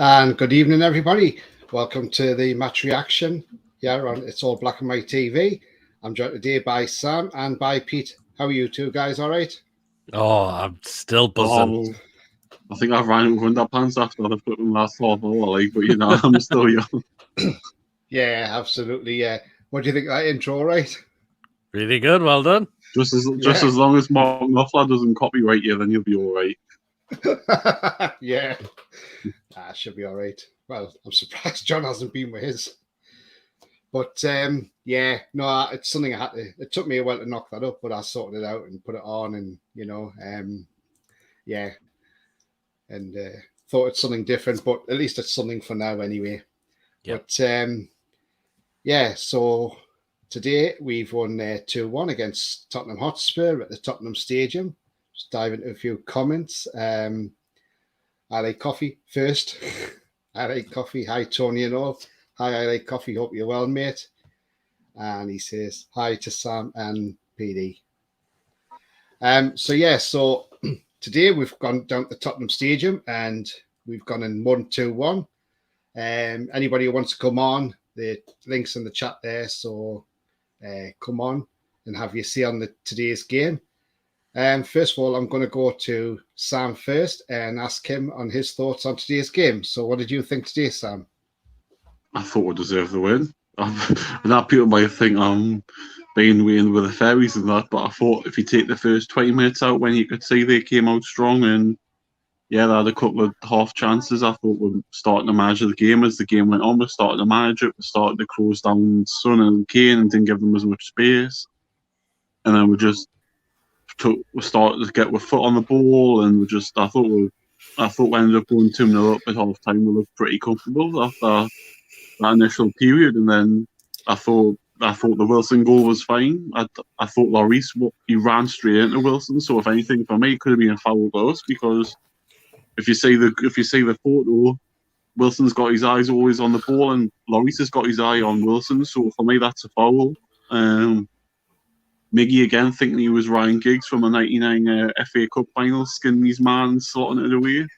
And good evening, everybody. Welcome to the match reaction here on It's All Black and White TV. I'm joined today by Sam and by Pete. How are you two guys? All right? Oh, I'm still buzzing. Oh, I think I ran over underpants after the fucking last half hour, like, but I'm still young. Yeah, absolutely. Yeah. What do you think of that intro, right? Really good. Well done. Just as long as Mark Knopfler doesn't copyright you, then you'll be all right. Yeah. Should be all right. Well, I'm surprised John hasn't been with his. But yeah, no, it's something I had to. It took me a while to knock that up, but I sorted it out and put it on, and yeah, and thought it's something different, but at least it's something for now anyway. Yep. But yeah, so today we've won 2-1 against Tottenham Hotspur at the Tottenham Stadium. Just dive into a few comments. I like coffee first. I like coffee. Hi, Tony and all. Hi, I like coffee. Hope you're well, mate. And he says hi to Sam and PD. So today we've gone down to the Tottenham Stadium and we've gone in 1-2-1. Anybody who wants to come on, the links in the chat there. So come on and have your say on today's game. First of all, I'm going to go to Sam first and ask him on his thoughts on today's game. So what did you think today, Sam? I thought we deserved the win. That people might think I'm being waiting with the fairies and that, but I thought if you take the first 20 minutes out when you could see they came out strong and yeah, they had a couple of half chances. I thought we were starting to manage the game as the game went on. We started to manage it. We started to close down Son and Kane and didn't give them as much space. And then we started to get our foot on the ball, and I thought we ended up going 2-0 up at half time. We looked pretty comfortable after that initial period, and then I thought the Wilson goal was fine. I thought Lloris, he ran straight into Wilson, so if anything for me, it could have been a foul to us, because if you see the photo, Wilson's got his eyes always on the ball, and Lloris has got his eye on Wilson. So for me, that's a foul. Miggy again thinking he was Ryan Giggs from a '99 FA Cup final, skinning his man, slotting it away. And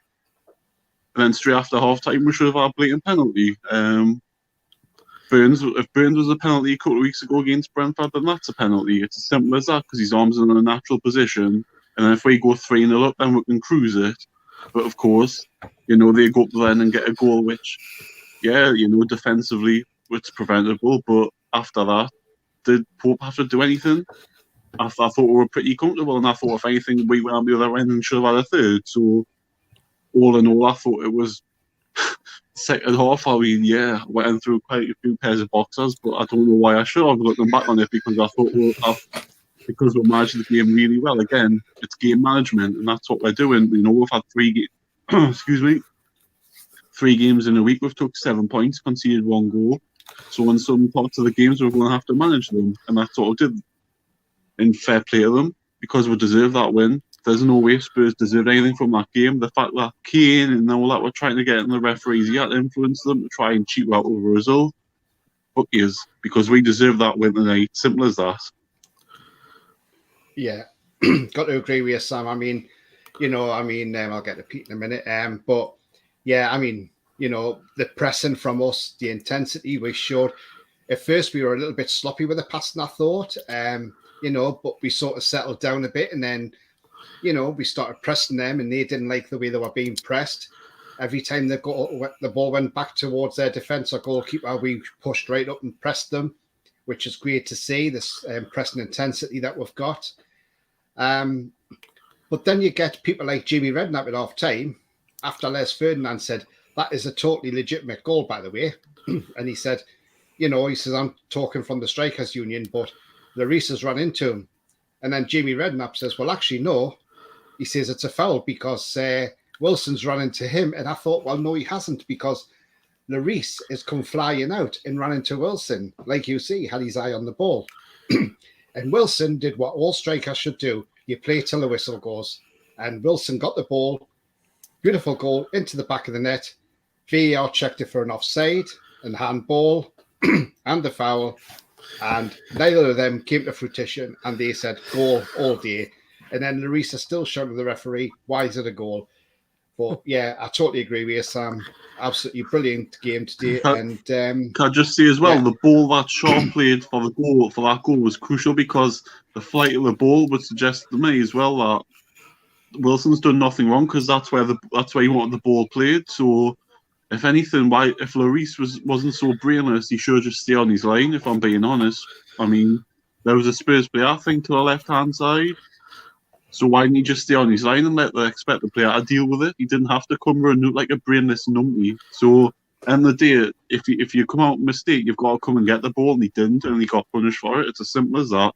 then straight after half time, we should have had a blatant penalty. If Burns was a penalty a couple of weeks ago against Brentford, then that's a penalty. It's as simple as that, because his arm's in a natural position. And then if we go 3-0 up, then we can cruise it. But of course, they go up then and get a goal, which, yeah, defensively, it's preventable. But after that, did Pope have to do anything? I thought we were pretty comfortable, and I thought if anything, we went on the other end and should have had a third. So, all in all, I thought it was second half. I mean, yeah, went through quite a few pairs of boxers, but I don't know why I should have looking back on it, because I thought because we're managing the game really well. Again, it's game management, and that's what we're doing. We've had 3 games in a week. We've took 7 points, conceded 1 goal. So in some parts of the games, we're going to have to manage them, and that's what we did. And fair play to them, because we deserve that win. There's no way Spurs deserved anything from that game. The fact that Kane and all that were trying to get in the referees, he had to influence them to try and cheat out over a result. Fuck yous, because we deserve that win tonight. Simple as that. Yeah, got to agree with you, Sam. I'll get to Pete in a minute. But yeah, the pressing from us, the intensity we showed. At first, we were a little bit sloppy with the passing, I thought. But we sort of settled down a bit, and then, we started pressing them, and they didn't like the way they were being pressed. Every time the ball went back towards their defence or goalkeeper, we pushed right up and pressed them, which is great to see, this pressing intensity that we've got. But then you get people like Jimmy Redknapp at half time, after Les Ferdinand said, that is a totally legitimate goal, by the way. And he said, I'm talking from the Strikers Union, but Lloris has run into him. And then Jimmy Redknapp says, well, actually, no. He says it's a foul because Wilson's run into him. And I thought, well, no, he hasn't, because Lloris has come flying out and ran into Wilson. Like you see, he had his eye on the ball. And Wilson did what all strikers should do. You play till the whistle goes. And Wilson got the ball. Beautiful goal into the back of the net. VAR checked it for an offside and handball and the foul. And neither of them came to fruition. And they said goal all day. And then Lloris is still shouting at the referee, why is it a goal? But yeah, I totally agree with you, Sam. Absolutely brilliant game today. And can I just say as well, yeah. the ball that Shaw played for that goal was crucial, because the flight of the ball would suggest to me as well that Wilson's done nothing wrong, because that's where he wanted the ball played. So if anything, if Lloris wasn't so brainless, he should just stay on his line. If I'm being honest, I mean, there was a Spurs player, I think, to the left hand side. So why didn't he just stay on his line and expect the player to deal with it? He didn't have to come run like a brainless numpty. So end of the day, if you come out with a mistake, you've got to come and get the ball, and he didn't, and he got punished for it. It's as simple as that.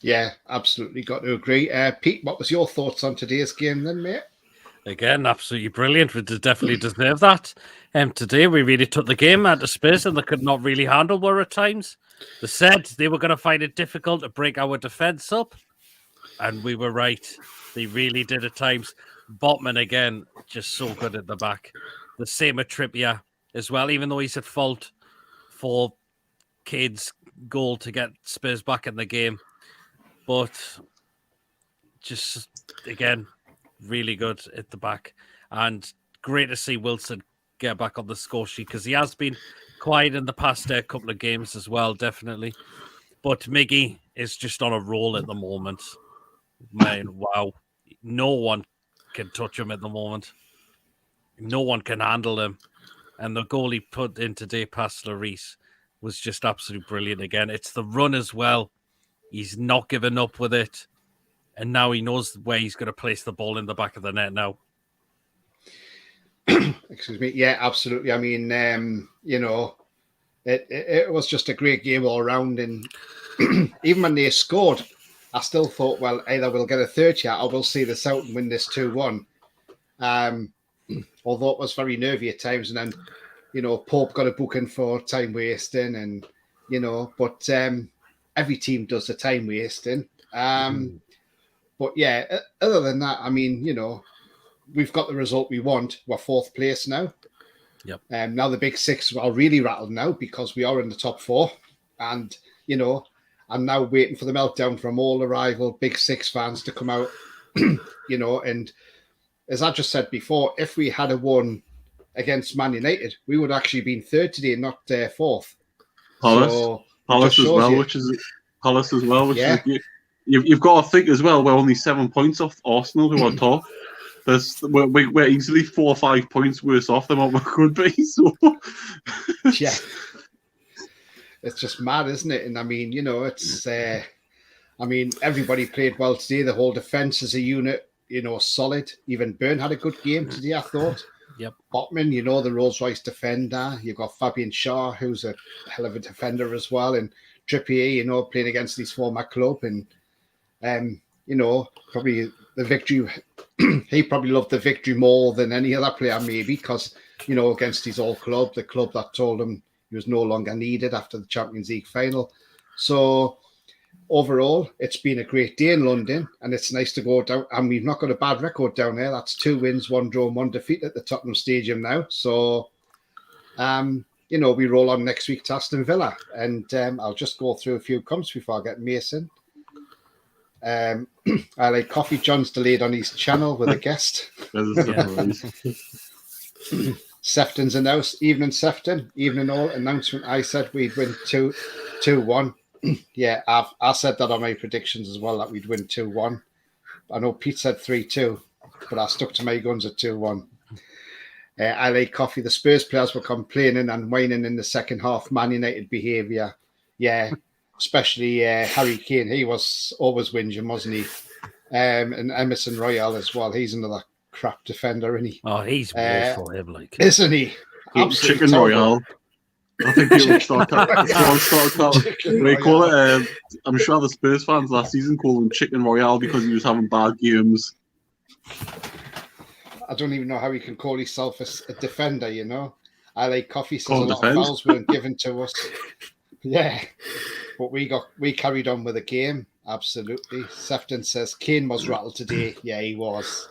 Yeah, absolutely got to agree. Pete, what was your thoughts on today's game then, mate? Again, absolutely brilliant. We definitely deserve that. Today, we really took the game out of Spurs, and they could not really handle were at times. They said they were going to find it difficult to break our defence up, and we were right. They really did at times. Botman, again, just so good at the back. The same at Trippier as well, even though he's at fault for Cade's goal to get Spurs back in the game. But just, again, really good at the back. And great to see Wilson get back on the score sheet, because he has been quiet in the past couple of games as well, definitely. But Miggy is just on a roll at the moment. Man, wow. No one can touch him at the moment. No one can handle him. And the goal he put in today past Lloris was just absolutely brilliant again. It's the run as well. He's not giving up with it. And now he knows where he's going to place the ball in the back of the net now. Excuse me. Yeah, absolutely. I mean, it was just a great game all around. And even when they scored, I still thought, well, either we'll get a third shot or we'll see this out and win this 2-1. Although it was very nervy at times. And then, Pope got a booking for time wasting. And, but every team does the time wasting. But yeah, other than that, I mean, we've got the result we want. We're fourth place now. Yep. Now the big six are really rattled now, because we are in the top four. And, I'm now waiting for the meltdown from all the rival big six fans to come out, and as I just said before, if we had won against Man United, we would actually been third today, not fourth. Palace as well, which is you've got to think as well, we're only 7 points off Arsenal, who are top. We're easily 4 or 5 points worse off than what we could be. So yeah, it's just mad, isn't it? And I mean, it's everybody played well today. The whole defense as a unit, solid. Even Byrne had a good game today, I thought. Yep. Botman, the Rolls-Royce defender. You've got Fabian Schär, who's a hell of a defender as well, and Trippier, playing against his former club, and probably the victory. He probably loved the victory more than any other player, maybe, because against his old club, the club that told him he was no longer needed after the Champions League final. So overall, it's been a great day in London, and it's nice to go down. And we've not got a bad record down there. That's 2 wins, 1 draw, and 1 defeat at the Tottenham Stadium now. So, we roll on next week to Aston Villa. And I'll just go through a few comments before I get Mason. I like Coffee John's delayed on his channel with a guest. Sefton's announced. Evening, Sefton. Evening all. Announcement. I said we'd win 2-1. Yeah, I said that on my predictions as well, that we'd win 2-1. I know Pete said 3-2, but I stuck to my guns at 2-1. I like Coffee. The Spurs players were complaining and whining in the second half. Man United behaviour. Yeah, especially Harry Kane. He was always whinging, wasn't he? And Emerson Royale as well. He's another crap defender, isn't he? Oh, he's woeful, him, isn't he? Chicken Royale. I think people start they call it. I'm sure the Spurs fans last season called him Chicken Royale because he was having bad games. I don't even know how he can call himself a defender. I like Coffee says a lot of fouls weren't given to us. Yeah, but we carried on with the game. Absolutely. Sefton says Kane was rattled today. Yeah, he was.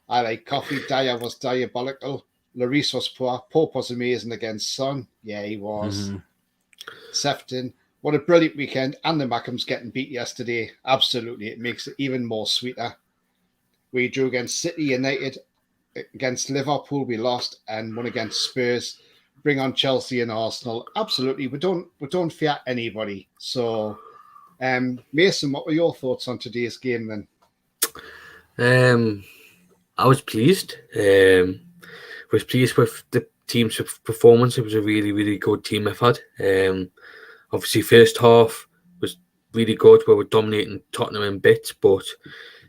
I like Coffee. Dyer was diabolical. Lloris was poor. Pope was amazing against Son. Yeah, he was. Sefton, what a brilliant weekend. And the Mackhams getting beat yesterday. Absolutely. It makes it even more sweeter. We drew against City, United, against Liverpool, we lost, and won against Spurs. Bring on Chelsea and Arsenal. Absolutely, we don't fear anybody. So, Mason, what were your thoughts on today's game then? I was pleased. Was pleased with the team's performance. It was a really, really good team effort. Obviously, first half was really good. We were dominating Tottenham in bits, but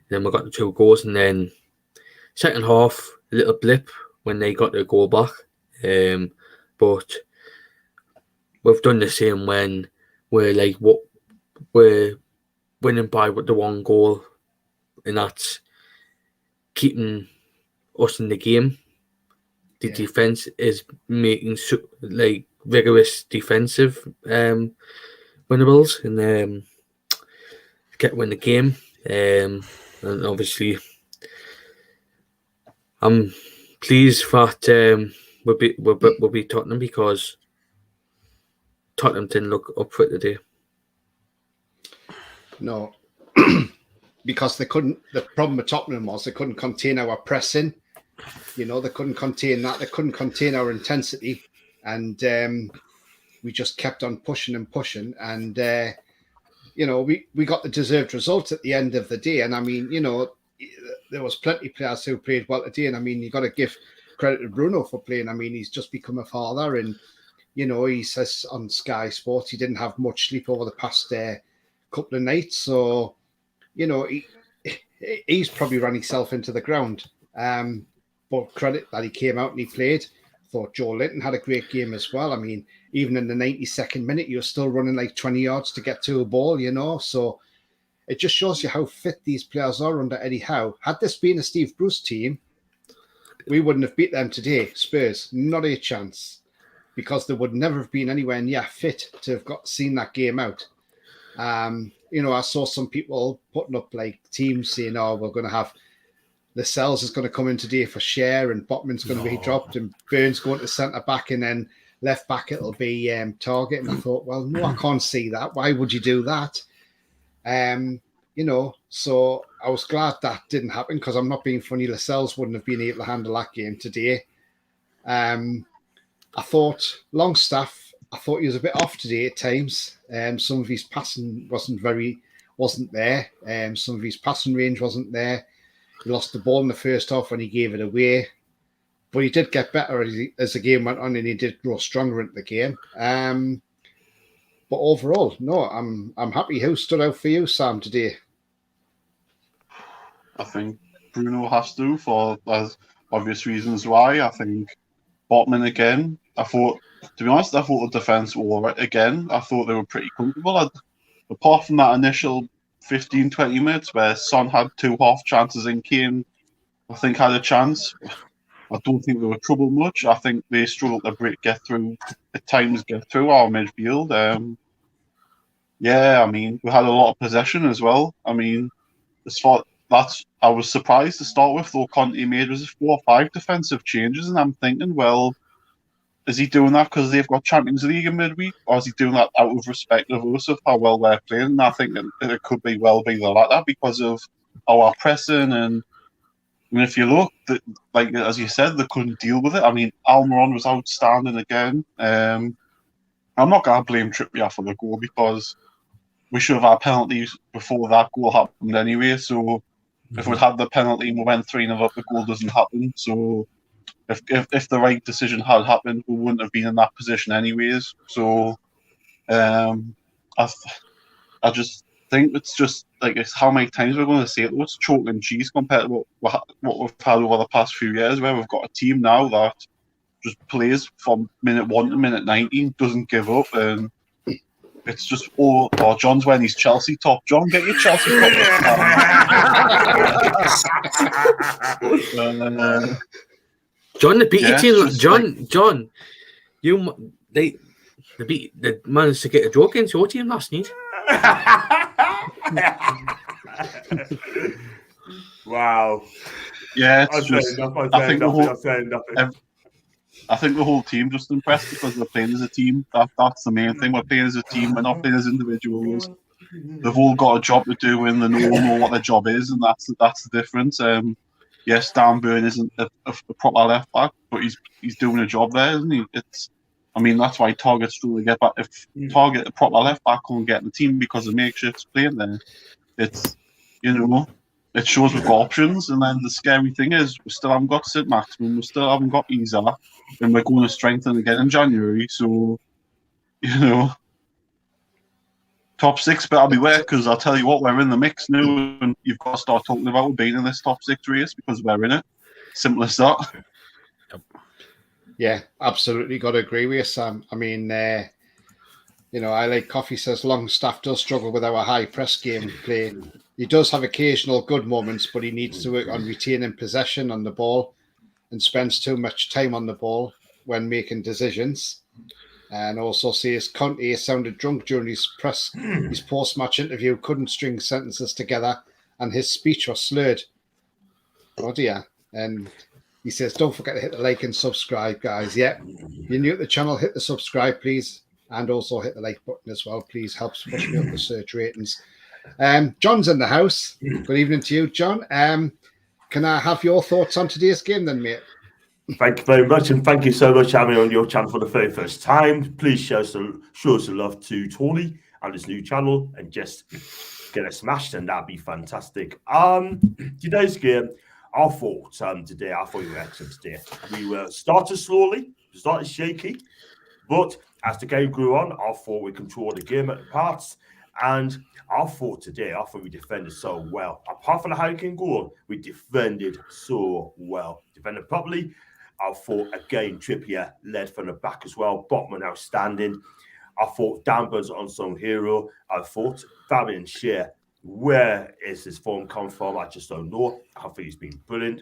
then we got the 2 goals, and then second half, a little blip when they got their goal back. But we've done the same when we're winning by the 1 goal, and that's keeping us in the game. The defense is making rigorous defensive winnables and get win the game. And obviously, I'm pleased that we'll beat Tottenham, because Tottenham didn't look up for it today. No, because they couldn't. The problem with Tottenham was they couldn't contain our pressing. They couldn't contain that. They couldn't contain our intensity, and we just kept on pushing and pushing. And we got the deserved result at the end of the day. And I mean, there was plenty of players who played well today. And I mean, you got to give credit to Bruno for playing. I mean, he's just become a father, and he says on Sky Sports he didn't have much sleep over the past couple of nights. So, he's probably run himself into the ground. But credit that he came out and he played. I thought Joe Linton had a great game as well. I mean, even in the 92nd minute, you're still running like 20 yards to get to a ball, So it just shows you how fit these players are under Eddie Howe. Had this been a Steve Bruce team, we wouldn't have beat them today. Spurs, not a chance, because they would never have been anywhere near fit to have seen that game out. I saw some people putting up like teams saying, "Oh, we're going to have Lascelles is going to come in today for share, and Botman's going to be dropped, and Burns going to centre back, and then left back it'll be Target." And I thought, well, no, I can't see that. Why would you do that? So I was glad that didn't happen, because I'm not being funny. Lascelles wouldn't have been able to handle that game today. I thought Longstaff, he was a bit off today at times. Some of his passing wasn't there. Some of his passing range wasn't there. He lost the ball in the first half when he gave it away, but he did get better as the game went on, and he did grow stronger into the game. But overall, no, I'm happy. Who stood out for you, Sam, today? I think Bruno has to, for as obvious reasons why. I think Botman again. To be honest, I thought the defence were all right again. I thought they were pretty comfortable. Apart from that initial 15-20 minutes where Son had 2 half chances and Kane, I think, had a chance. I don't think they were troubled much. I think they struggled to get through our midfield. I mean, we had a lot of possession as well. I mean, I was surprised to start with, though. Conte made 4 or 5 defensive changes, and I'm thinking, well, is he doing that because they've got Champions League in midweek, or is he doing that out of respect of us, of how well we're playing? And I think it could be the latter, because of our pressing. And if you look, like as you said, they couldn't deal with it. I mean, Almiron was outstanding again. I'm not going to blame Trippier for the goal, because we should have had penalties before that goal happened anyway. So if we'd had the penalty and we went 3-0 up, the goal doesn't happen. So if the right decision had happened, we wouldn't have been in that position anyways. So I just think it's just like, it's how many times we're going to say it. It's chalk and cheese compared to what we've had over the past few years, where we've got a team now that just plays from minute 1 to minute 19, doesn't give up, and it's just John's wearing his Chelsea top. John, get your Chelsea top. John, the beat team. John, they managed to get a draw against your team last night. Wow. Yeah, it's I think the whole team just impressed, because we're playing as a team. That's the main thing. We're playing as a team. We're not playing as individuals. they've all got a job to do and they all know what their job is, and that's the difference. Yes, Dan Burn isn't a proper left back, but he's doing a job there, isn't he? That's why Target's struggling to get back. If Target, a proper left back, can't get in the team because of makeshifts playing there, it shows we've got options. And then the scary thing is, we still haven't got St. Maximin, we still haven't got Isa, and we're going to strengthen again in January. So, top six better beware, because I'll tell you what, we're in the mix now, and you've got to start talking about being in this top six race because we're in it. Simple as that. Yeah, absolutely. Got to agree with you, Sam. I mean, I like Coffee says Longstaff does struggle with our high press game play. He does have occasional good moments, but he needs to work on retaining possession on the ball and spends too much time on the ball when making decisions. And also says Conte sounded drunk during his post-match interview, couldn't string sentences together, and his speech was slurred. Oh dear. And he says, don't forget to hit the like and subscribe, guys. Yeah, you're new to the channel, hit the subscribe, please. And also hit the like button as well, please. Helps push me up the search ratings. John's in the house. Good evening to you, John. Can I have your thoughts on today's game then, mate? Thank you very much, and thank you so much for having me on your channel for the very first time. Please show some love to Tony and his new channel, and just get it smashed, and that'd be fantastic. Today's game, I thought we were excellent today. We were started slowly, started shaky, but as the game grew on, I thought we controlled the game at the parts, and I thought we defended so well. Apart from the Hurricane goal, we defended so well. Defended properly. I thought, again, Trippier led from the back as well. Botman outstanding. I thought Dan Burn's an unsung hero. I thought Fabian Schär, where is his form come from? I just don't know. I think he's been brilliant.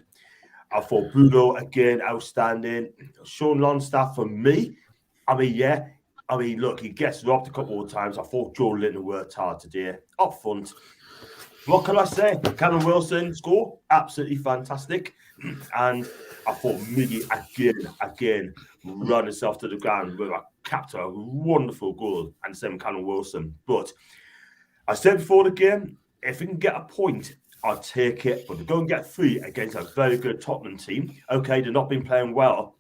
I thought Bruno, again, outstanding. Sean Longstaff, for me, look, he gets robbed a couple of times. I thought Joe Linton worked hard today. Up front, what can I say? Callum Wilson score, absolutely fantastic. And I thought Miggy again run himself to the ground with a capture a wonderful goal, and same Callum Wilson. But I said before the game, if we can get a point, I'll take it. But to go and get 3 against a very good Tottenham team, okay, they've not been playing well,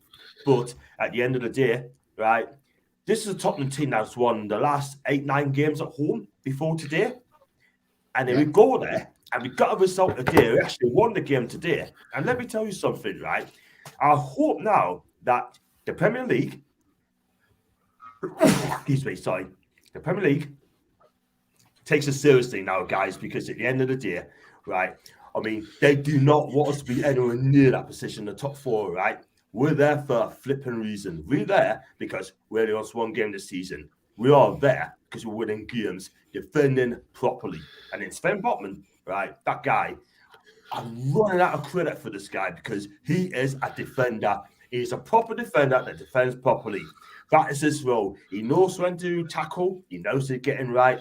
but at the end of the day, right, this is a Tottenham team that's won the last 8-9 games at home before today. And then we go there and we got a result today. We actually won the game today. And let me tell you something, right? I hope now that the Premier League, the Premier League takes us seriously now, guys, because at the end of the day, right, they do not want us to be anywhere near that position, the top 4, right? We're there for a flipping reason. We're there because we only lost 1 game this season. We are there because we're winning games, defending properly. And then Sven Botman, right, that guy, I'm running out of credit for this guy because he is a defender. He's a proper defender that defends properly. That is his role. He knows when to tackle. He knows to get in right.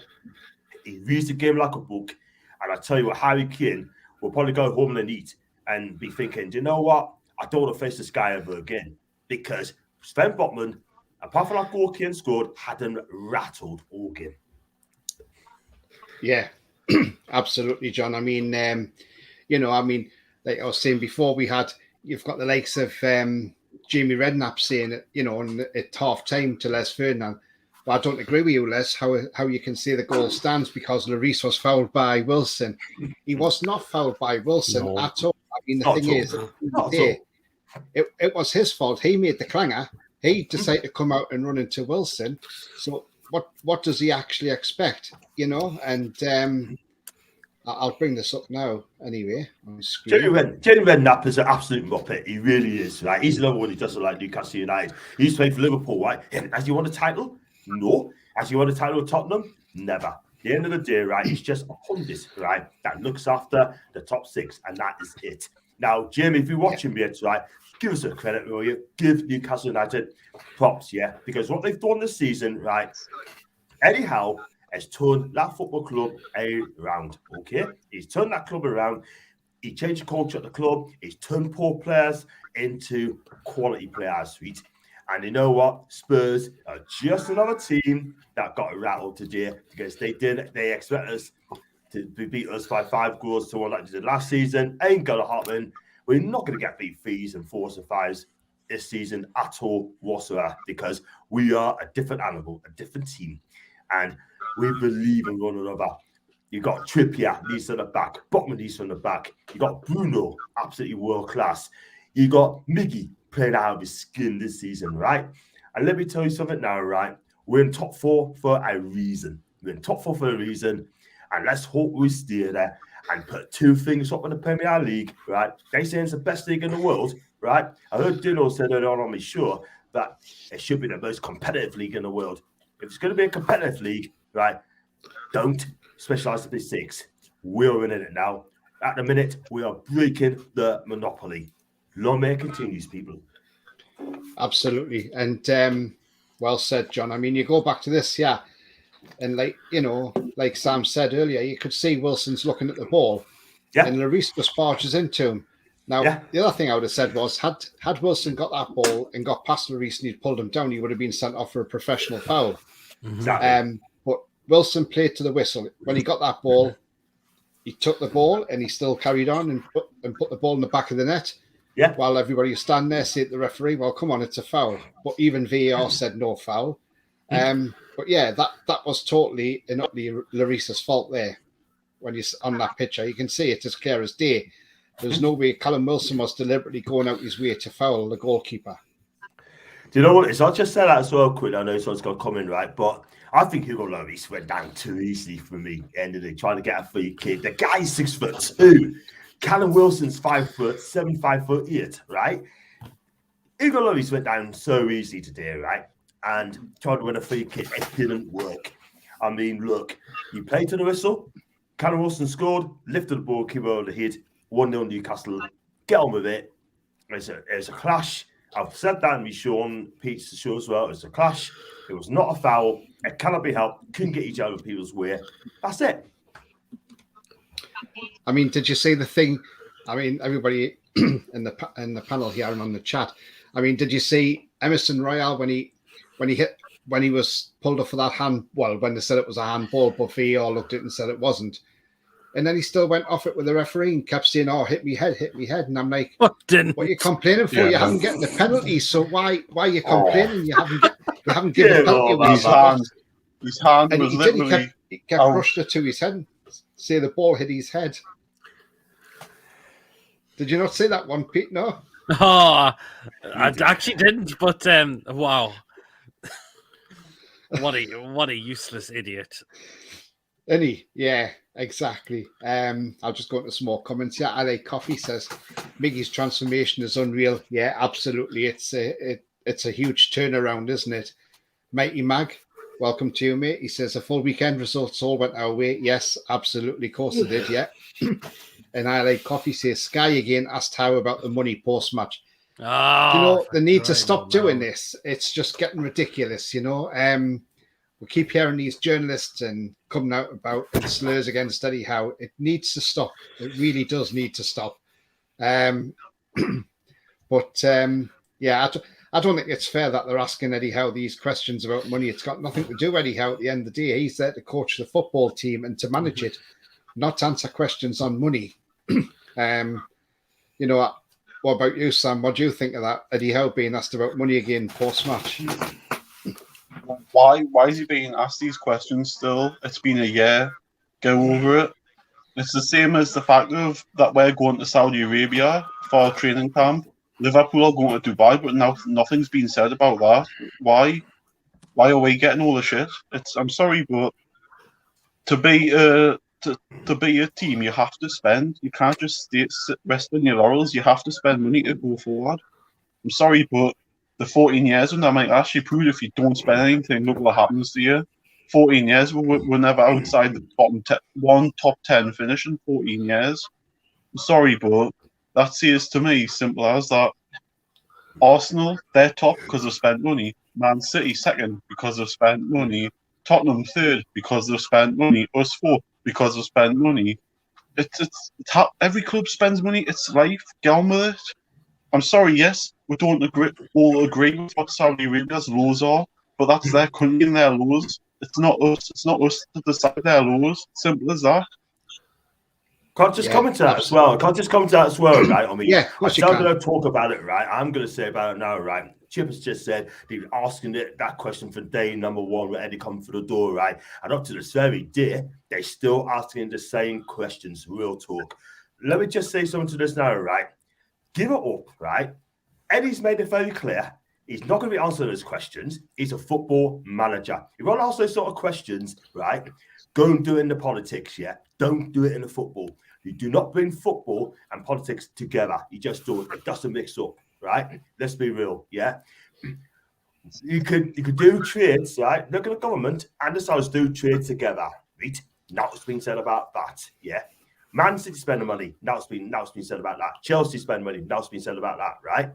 He reads the game like a book. And I tell you what, Harry Kane will probably go home and eat and be thinking, do you know what? I don't want to face this guy ever again, because Sven Botman, apart from that goal Kane scored, had him rattled all game. Yeah, absolutely, John. Like I was saying before, you've got the likes of Jamie Redknapp saying it, at half time to Les Ferdinand. But I don't agree with you, Les, how you can say the goal stands because Lloris was fouled by Wilson. He was not fouled by Wilson at all. The thing is, it was his fault. He made the clanger. He decided to come out and run into Wilson. So what does he actually expect? And I'll bring this up now anyway. Jamie Redknapp is an absolute muppet. He really is, right? He's another one who doesn't like Newcastle United. He's played for Liverpool, right? Has he won a title? No. Has he won a title with Tottenham? Never. At the end of the day, right, he's just a pundit, right, that looks after the top 6, and that is it. Now, Jamie, if you're watching me, right, give us a credit, will you? Give Newcastle United props, yeah? Because what they've done this season, right, Eddie Howe has turned that football club around, okay? He's turned that club around. He changed the culture at the club. He's turned poor players into quality players, right? And you know what? Spurs are just another team that got rattled today because they expect us to beat us by 5 goals to 1 like they did last season. Ain't gonna happen. We're not gonna get beat 3s and 4s and 5s this season at all whatsoever because we are a different animal, a different team. And we believe in one another. You got Trippier, knees on the back, Botman knees on the back. You got Bruno, absolutely world class. You got Miggy playing out of his skin this season, right? And let me tell you something now, right? We're in top 4 for a reason. We're in top 4 for a reason. And let's hope we stay there and put 2 things up in the Premier League, right? They say it's the best league in the world, right? I heard Dino said earlier on my show that it should be the most competitive league in the world. If it's going to be a competitive league, right, don't specialise in the 6. We're winning it now. At the minute, we are breaking the monopoly. Long may it continues, people. Absolutely. And well said, John. I mean, you go back to this, yeah. And like Sam said earlier, you could see Wilson's looking at the ball. Yeah. And Lloris just barges into him. Now, the other thing I would have said was, had Wilson got that ball and got past Lloris and he'd pulled him down, he would have been sent off for a professional foul. Exactly. But Wilson played to the whistle. When he got that ball, he took the ball and he still carried on and put the ball in the back of the net. Yeah. While everybody was standing there, saying to the referee, well, come on, it's a foul. But even VAR said no foul. But yeah, that was totally and utterly Lloris's fault there. When you're on that picture, you can see it as clear as day. There's no way Callum Wilson was deliberately going out his way to foul the goalkeeper. Do you know what? I'll just say that as well quick. I know someone's got to come in, right? But I think Hugo Lloris went down too easily for me. Ended it trying to get a free kick. The guy's 6'2". Callum Wilson's 5'7", 5'8", right? Hugo Lloris went down so easily today, right? And tried to win a free kick. It didn't work. I mean, look, he played to the whistle. Callum Wilson scored, lifted the ball, keeper over the head, 1-0 Newcastle. Get on with it. It's a clash. I've said that in my show on Pete's show as well. It's a clash. It was not a foul. It cannot be helped. Couldn't get each other people's way. That's it. I mean, did you see the thing? I mean, everybody in the panel here and on the chat. I mean, did you see Emerson Royale when he was pulled off for that hand? Well, when they said it was a handball, but VAR looked at it and said it wasn't. And then he still went off it with the referee and kept saying, "Oh, hit me head." And I'm like, "What are you complaining for? Yeah, you haven't getting the penalty, so why are you complaining? You haven't given a penalty." His hand was literally. He kept rushed it to his head. Say the ball hit his head. Did you not say that one, Pete? No. Oh, I actually didn't. But wow, what a useless idiot. Yeah, exactly. I'll just go into some more comments. Yeah, LA Coffee says Miggy's transformation is unreal. Yeah, absolutely. It's a huge turnaround, isn't it? Mighty Mag, welcome to you, mate. He says a full weekend results all went our way. Yes, absolutely. Of course it did. Yeah. And LA Coffee says Sky again asked how about the money post match. They need to stop doing this. It's just getting ridiculous. We keep hearing these journalists and coming out about slurs against Eddie Howe. It needs to stop. It really does need to stop. Yeah, I don't think it's fair that they're asking Eddie Howe these questions about money. It's got nothing to do with Eddie Howe at the end of the day. He's there to coach the football team and to manage it, not to answer questions on money. What about you, Sam? What do you think of that? Eddie Howe being asked about money again post-match? Why is he being asked these questions still? It's been a year. Go over it. It's the same as the fact of that we're going to Saudi Arabia for a training camp. Liverpool are going to Dubai, but now nothing's been said about that. Why are we getting all the shit? I'm sorry, but to be a team, you have to spend. You can't just rest on your laurels. You have to spend money to go forward. I'm sorry, but the 14 years when I might actually prove if you don't spend anything, look what happens to you. 14 years, we're never outside the bottom top 10 finish in 14 years. I'm sorry, but that says to me, simple as that. Arsenal, they're top because they've spent money. Man City, second because they've spent money. Tottenham, third because they've spent money. Us, fourth because they've spent money. It's how every club spends money. It's life. Get on with it. I'm sorry, yes, we don't all agree with what Saudi Arabia's laws are, but that's their country and their laws. It's not us. It's not us to decide their laws. Simple as that. Can't just comment to that as well. Can't just comment to that as well, right? I mean, Yeah, of course you I'm can. going to talk about it, right? I'm going to say about it now, right? Chip has just said they were asking that question for day number one when Eddie come through the door, right? And up to this very day, they're still asking the same questions. Real talk. Let me just say something to this now, right? Give it up, right? Eddie's made it very clear. He's not going to be answering those questions. He's a football manager. If you want to ask those sort of questions, right? Go and do it in the politics, yeah? Don't do it in the football. You do not bring football and politics together. You just do it. It doesn't mix up, right? Let's be real, yeah? You could do trades, right? Look at the government and the Saudis do trade together, right? Now it's been said about that, yeah? Man City spending money. Now it's been said about that. Chelsea spend money. Now it's been said about that, right?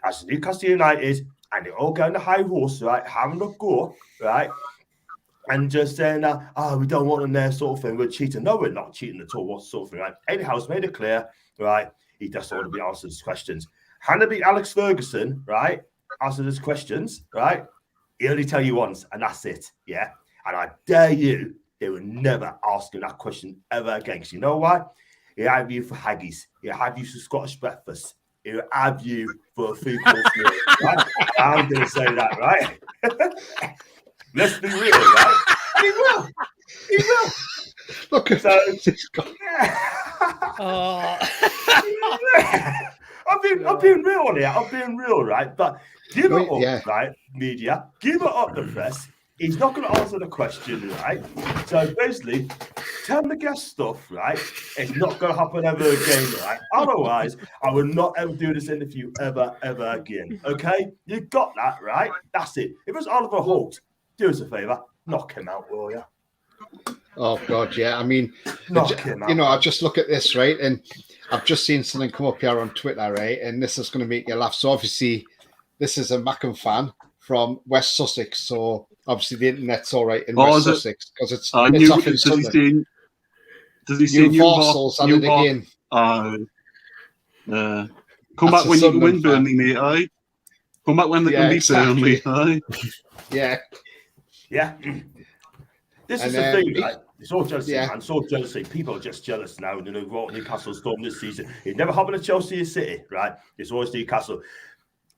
As Newcastle United, and they all go on the high horse, right? Having a go, right? And just saying that, we don't want them there, sort of thing. We're cheating. No, we're not cheating at all. What sort of thing, right? Eddie Howe's made it clear, right? He doesn't want to be answering his questions. Hannah Alex Ferguson, right? Answer his questions, right? He only tell you once, and that's it, yeah? And I dare you, they were never asking that question ever again. Because you know why? He'll have you for haggis. He'll have you for Scottish breakfast. He'll have you for a 3-course meal, right? I'm going to say that, right? Let's be real, right? He will. He will. Look at this guy. I'm being real on here. I'm being real, right? But give it up, Yeah. right? Media. Give it up, the press. He's not going to answer the question, right? So basically, tell the guest stuff, right? It's not going to happen ever again, right? Otherwise, I will not ever do this interview ever again. Okay? You got that, right? That's it. If it's Oliver Holt, do us a favour, knock him out, will you? Oh God, yeah. I mean, Knock him out. you know, I just look at this, right, and I've just seen something come up here on Twitter, right, and this is going to make you laugh. So obviously, this is a Mackem fan from West Sussex, so obviously the internet's all right in West Sussex because it's off in Sunderland. Does he say Newcastle's at it again? Come back when you can win Burnley, mate, aye? Come back when they can beat Burnley, aye? Yeah. Yeah. This is the thing, right? It's all jealousy, man. It's all jealousy. People are just jealous now. You know, what Newcastle storm this season. It never happened to Chelsea or City, right? It's always Newcastle.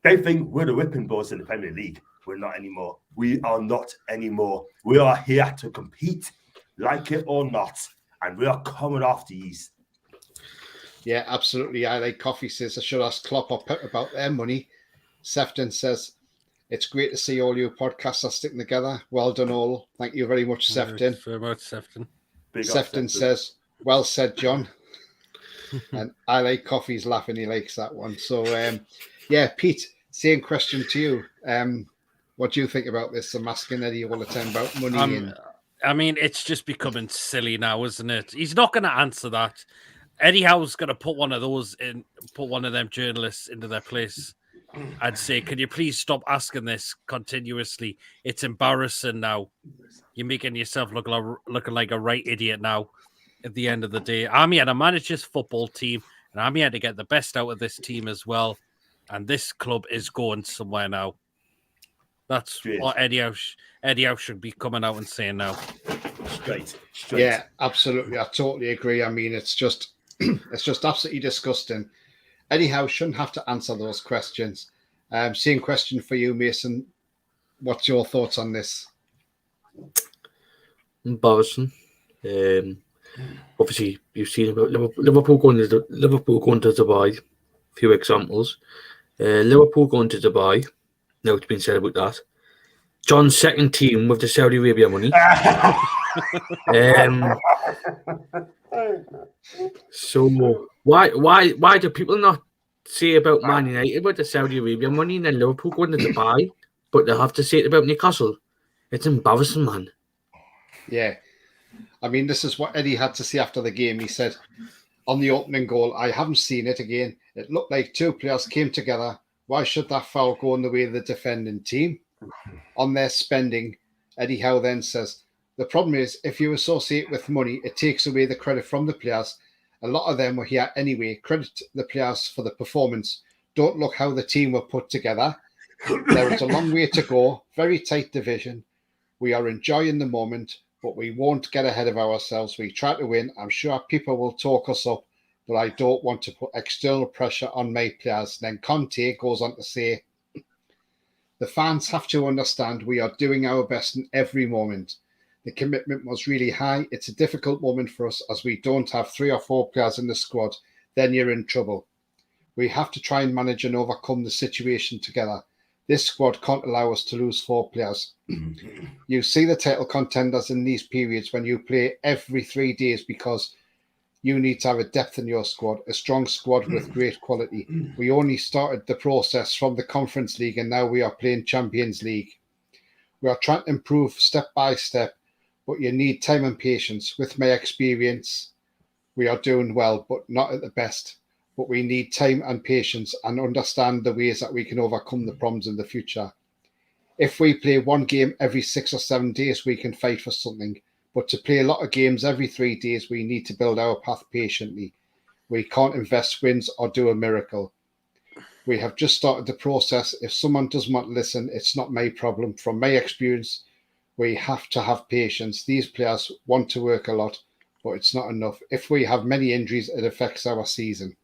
They think we're the whipping boys in the Premier League. We're not anymore. We are not anymore. We are here to compete, like it or not. And we are coming after yous. Yeah, absolutely. I like Coffee says I should ask Klopp or Pep about their money. Sefton says, it's great to see all your podcasts are sticking together. Well done, all. Thank you very much, Sefton. Very much, Sefton. Sefton says, well said, John. And I like Coffee's laughing. He likes that one. So, yeah, Pete, same question to you. What do you think about this? I'm asking Eddie all the time about money. I mean, it's just becoming silly now, isn't it? He's not going to answer that. Eddie Howe's going to put one of them journalists into their place and say, can you please stop asking this continuously? It's embarrassing now. You're making yourself looking like a right idiot now at the end of the day. I'm here to manage this football team, and I'm here to get the best out of this team as well. And this club is going somewhere now. That's what Eddie Howe should be coming out and saying now. Straight. Yeah, absolutely. I totally agree. I mean, it's just absolutely disgusting. Eddie Howe shouldn't have to answer those questions. Same question for you, Mason. What's your thoughts on this? Embarrassing. Obviously, you've seen about Liverpool going to Dubai. A few examples. Liverpool going to Dubai. Now it's been said about that. John's second team with the Saudi Arabia money. So why do people not say about Man United with the Saudi Arabia money and then Liverpool going to Dubai, but they have to say it about Newcastle? It's embarrassing, man. Yeah. I mean, this is what Eddie had to say after the game. He said, on the opening goal, I haven't seen it again. It looked like two players came together. Why should that foul go in the way of the defending team? On their spending, Eddie Howe then says, the problem is, if you associate with money, it takes away the credit from the players. A lot of them were here anyway. Credit the players for the performance. Don't look how the team were put together. There is a long way to go, very tight division. We are enjoying the moment, but we won't get ahead of ourselves. We try to win. I'm sure people will talk us up, but I don't want to put external pressure on my players. Then Conte goes on to say, the fans have to understand we are doing our best in every moment. The commitment was really high. It's a difficult moment for us as we don't have 3 or 4 players in the squad. Then you're in trouble. We have to try and manage and overcome the situation together. This squad can't allow us to lose 4 players. You see the title contenders in these periods when you play every 3 days because you need to have a depth in your squad, a strong squad with great quality. We only started the process from the Conference League and now we are playing Champions League. We are trying to improve step by step, but you need time and patience. With my experience, we are doing well, but not at the best. But we need time and patience and understand the ways that we can overcome the problems in the future. If we play 1 game every 6 or 7 days, we can fight for something. But to play a lot of games every 3 days, we need to build our path patiently. We can't invest wins or do a miracle. We have just started the process. If someone doesn't want to listen, it's not my problem. From my experience, we have to have patience. These players want to work a lot, but it's not enough. If we have many injuries, it affects our season.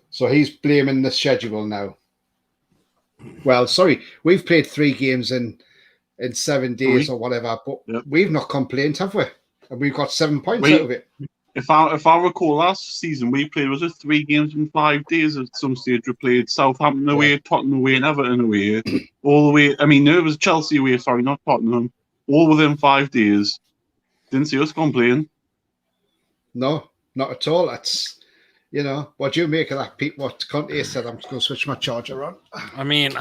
So he's blaming the schedule now. Well, sorry, we've played 3 games in 7 days or whatever, but we've not complained, have we? And we've got 7 points out of it. If I recall last season, we played, was it 3 games in 5 days at some stage? We played Southampton away, Tottenham away, and Everton away. All the way, I mean, no, it was Chelsea away, sorry, not Tottenham. All within 5 days. Didn't see us complain. No, not at all. That's, you know, what do you make of that, Pete? What Conte said, I'm just going to switch my charger on. I mean,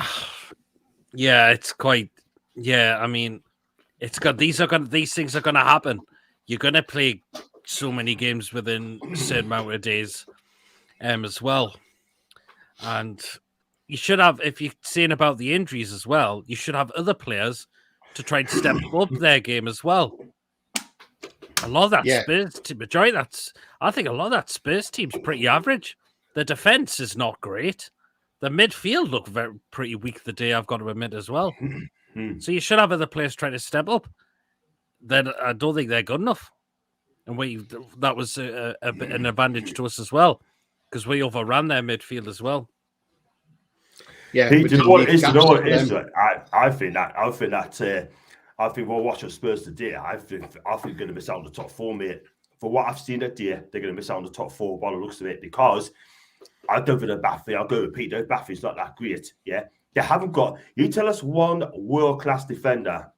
yeah, it's quite, yeah, I mean, it's got, these things are going to happen. You're going to play so many games within a certain amount of days as well. And you should have, if you're saying about the injuries as well, you should have other players to try and step up their game as well. A lot of that Spurs team, majority that's, I think a lot of that Spurs team's pretty average. The defense is not great. The midfield look pretty weak the day, I've got to admit as well. So you should have other players trying to step up. Then I don't think they're good enough. And that was an advantage to us as well, because we overran their midfield as well. Yeah, Pete, do you know what it is? I think we'll watch the Spurs today. I think they're going to miss out on the top 4, mate. For what I've seen today, they're going to miss out on the top 4 by the looks of it, because I don't think the Baffy, I'll go with Pete, the Baffy's not that great. Yeah, they haven't got. You tell us one world-class defender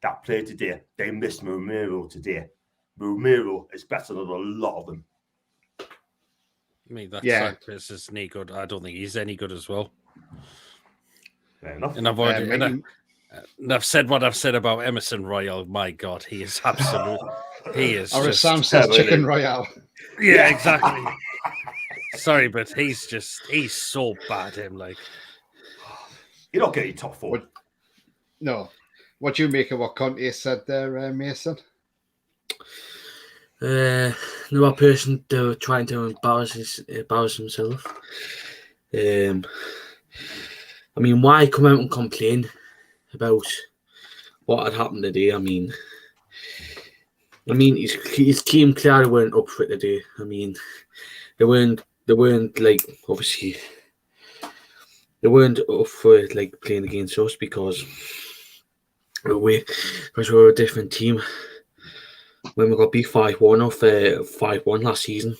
that played today. They missed Romero today. Romero is better than a lot of them. I mean, that's Chris is any good. I don't think he's any good as well. Fair enough. And I've already, and I've said what I've said about Emerson Royale. My God, he is absolute. He is. Or as Sam says, Chicken Royale. Yeah, exactly. Sorry, but he's so bad. Him like you're not getting top 4. No. What do you make of what Conte said there, Mason? No person to trying to embarrass himself. I mean, why come out and complain about what had happened today? I mean, his team clearly weren't up for it today. I mean, they weren't like, obviously they weren't up for it, like playing against us, because we were a different team. When we got beat 5-1 off 5-1 last season,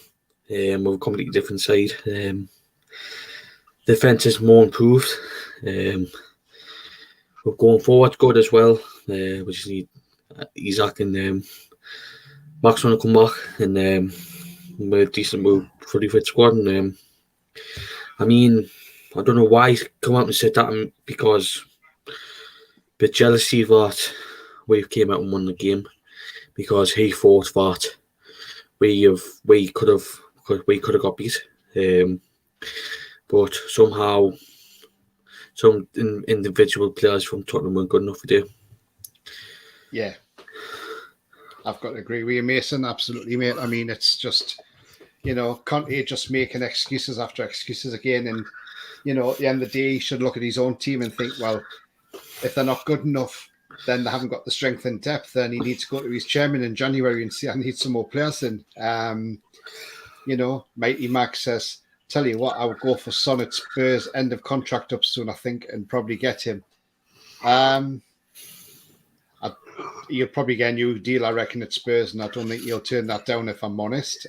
we're a completely different side. Defense is more improved. We're going forward good as well. We just need Isaac and Max want to come back, and we're a decent, fully fit squad. And I mean, I don't know why he's come out and said that, because the jealousy that we came out and won the game, because he thought that we could have got beat, but somehow some individual players from Tottenham weren't good enough to do. Yeah, I've got to agree with you, Mason. Absolutely, mate. I mean, it's just, Conte just making excuses after excuses again. And, at the end of the day, he should look at his own team and think, well, if they're not good enough, then they haven't got the strength and depth, then he needs to go to his chairman in January and say, I need some more players in. Mighty Mac says, tell you what, I would go for Son at Spurs, end of contract up soon, I think, and probably get him. You'll probably get a new deal, I reckon, at Spurs, and I don't think he'll turn that down, if I'm honest.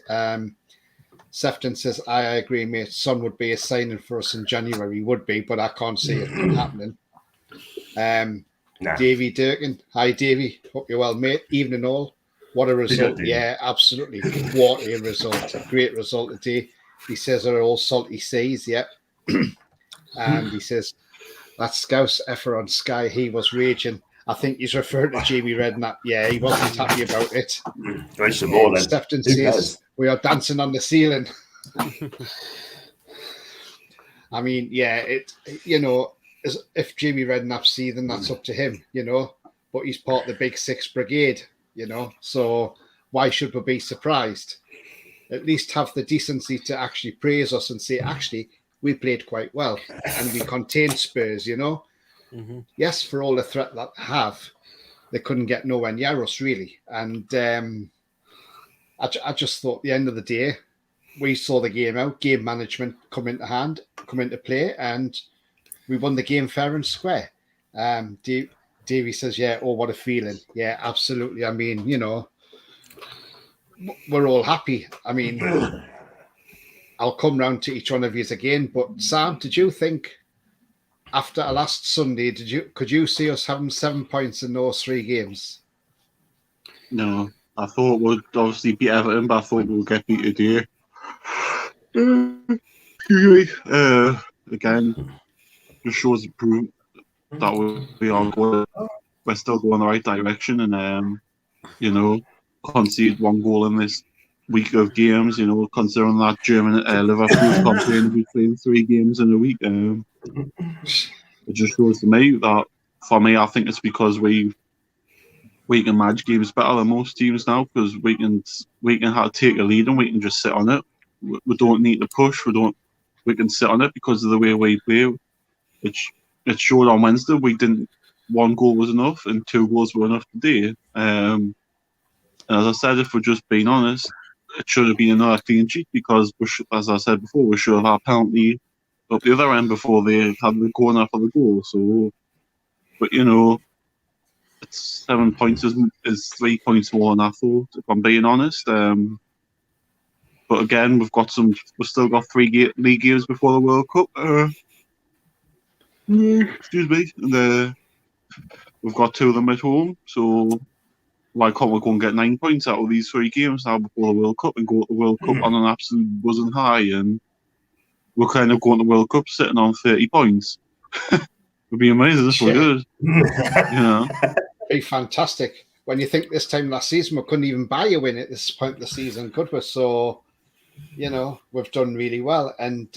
Sefton says, I agree, mate. Son would be a signing for us in January, would be, but I can't see it happening. Davey Durkin. Hi, Davey. Hope you're well, mate. Evening all. What a result. Yeah, absolutely. What a result. A great result today. He says they're all salty seas. Yep. And he says, that Scouse effer on Sky, he was raging. I think he's referring to Jamie Redknapp. Yeah, he wasn't happy about it. Sefton says, we are dancing on the ceiling. I mean, yeah, if Jamie Redknapp's seething, that's up to him, but he's part of the Big Six Brigade, so why should we be surprised? At least have the decency to actually praise us and say, actually, we played quite well and we contained Spurs, Mm-hmm. Yes, for all the threat that they couldn't get nowhere near us, really. And I just thought at the end of the day, we saw the game out, game management come into play, and we won the game fair and square. Davey says, yeah, oh, what a feeling. Yeah, absolutely. I mean, we're all happy. I mean, I'll come round to each one of you again, but Sam, did you think after last Sunday, could you see us having 7 points in those 3 games? No, I thought we'd obviously beat Everton, but I thought we'd get beat today. Excuse me. Again, just shows the proof that we're still going the right direction, and concede 1 goal in this week of games. Considering that Liverpool's complaining we playing 3 games in a week. It just shows to me that, for me, I think it's because we can manage games better than most teams now, because we can take a lead and we can just sit on it. We don't need to push. We can sit on it because of the way we play. It showed on Wednesday. 1 goal was enough and 2 goals were enough today. And as I said, if we're just being honest, it should have been another clean sheet because, as I said before, we should have had a penalty up the other end before they had the corner for the goal. So, but it's 7 points is 3 points more than I thought, if I'm being honest. But again, we've still got 3 league games before the World Cup. Excuse me. And we've got 2 of them at home. So why can't we go and get 9 points out of these 3 games now before the World Cup and go to the World Cup on an absolute buzzing high? And we're kind of going to the World Cup sitting on 30 points. It'd be amazing if we did. It'd be fantastic. When you think this time last season, we couldn't even buy a win at this point of the season, could we? So, we've done really well. And,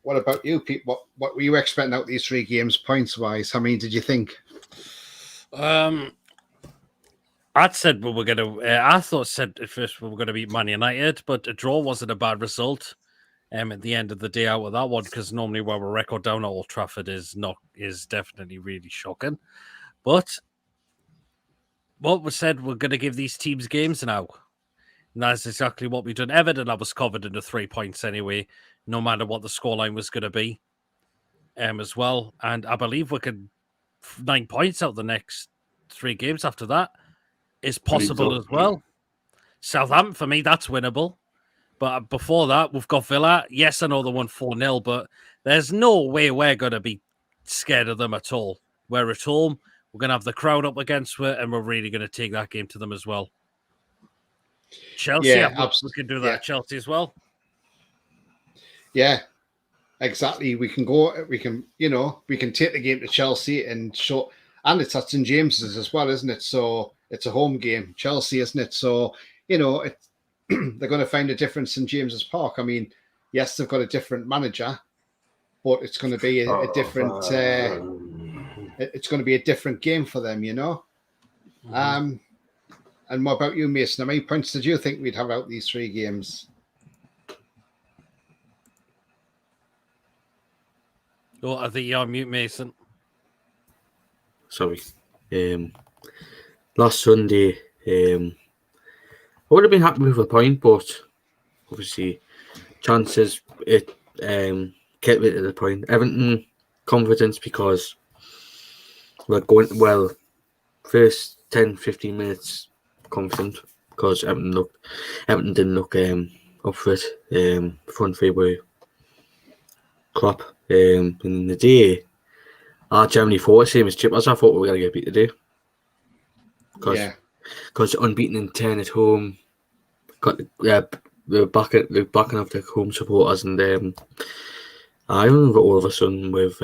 what about you, Pete? What were you expecting out these 3 games points-wise? How many did you think? I said we were going to. I said at first we were going to beat Man United, but a draw wasn't a bad result. At the end of the day, out of that one, because normally where we record down at Old Trafford is definitely really shocking. But what we said, we're going to give these teams games now, and that's exactly what we've done. Everton, I was covered into 3 points anyway, no matter what the scoreline was going to be, as well. And I believe we could 9 points out the next 3 games after that is possible as well. Southampton, for me, that's winnable. But before that, we've got Villa. Yes, I know they won 4-0, but there's no way we're going to be scared of them at all. We're at home. We're going to have the crowd up against it, and we're really going to take that game to them as well. Chelsea, we can do that at Chelsea as well. Yeah, exactly. We can take the game to Chelsea and show, and it's at St James's as well, isn't it? So it's a home game, Chelsea, isn't it? So, they're going to find a difference in James's Park. I mean, yes, they've got a different manager, but it's going to be a different. It's going to be a different game for them, And what about you, Mason? How many points did you think we'd have out these 3 games? Oh, I think you're on mute, Mason. Sorry. Last Sunday, I would have been happy with a point, but obviously, chances it kept it at the point. Everton confidence because we're going well. First 10-15 minutes confident because Everton didn't look up for it. Front three were crap. In the day, our Germany thought the same as Chippers. I thought we were going to get beat today. Because unbeaten in 10 at home, we're backing up the home supporters, and I remember all of a sudden we've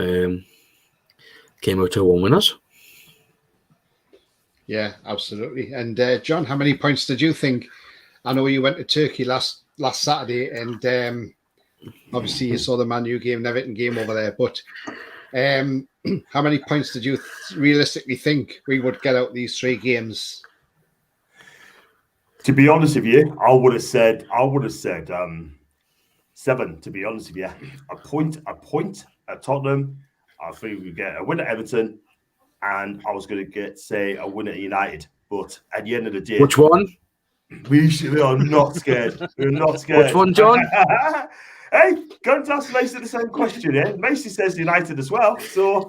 came out to 1 winners. Yeah, absolutely. And John, how many points did you think? I know you went to Turkey last Saturday, and obviously you saw the Man U game and Everton game over there. But how many points did you realistically think we would get out these 3 games? To be honest with you, I would have said 7. To be honest with you, a point at Tottenham. I think we get a win at Everton, and I was going to say a win at United. But at the end of the day, which one? We are not scared. We're not scared. Which one, John? Hey, go and ask Macy the same question. Yeah, Macy says United as well. So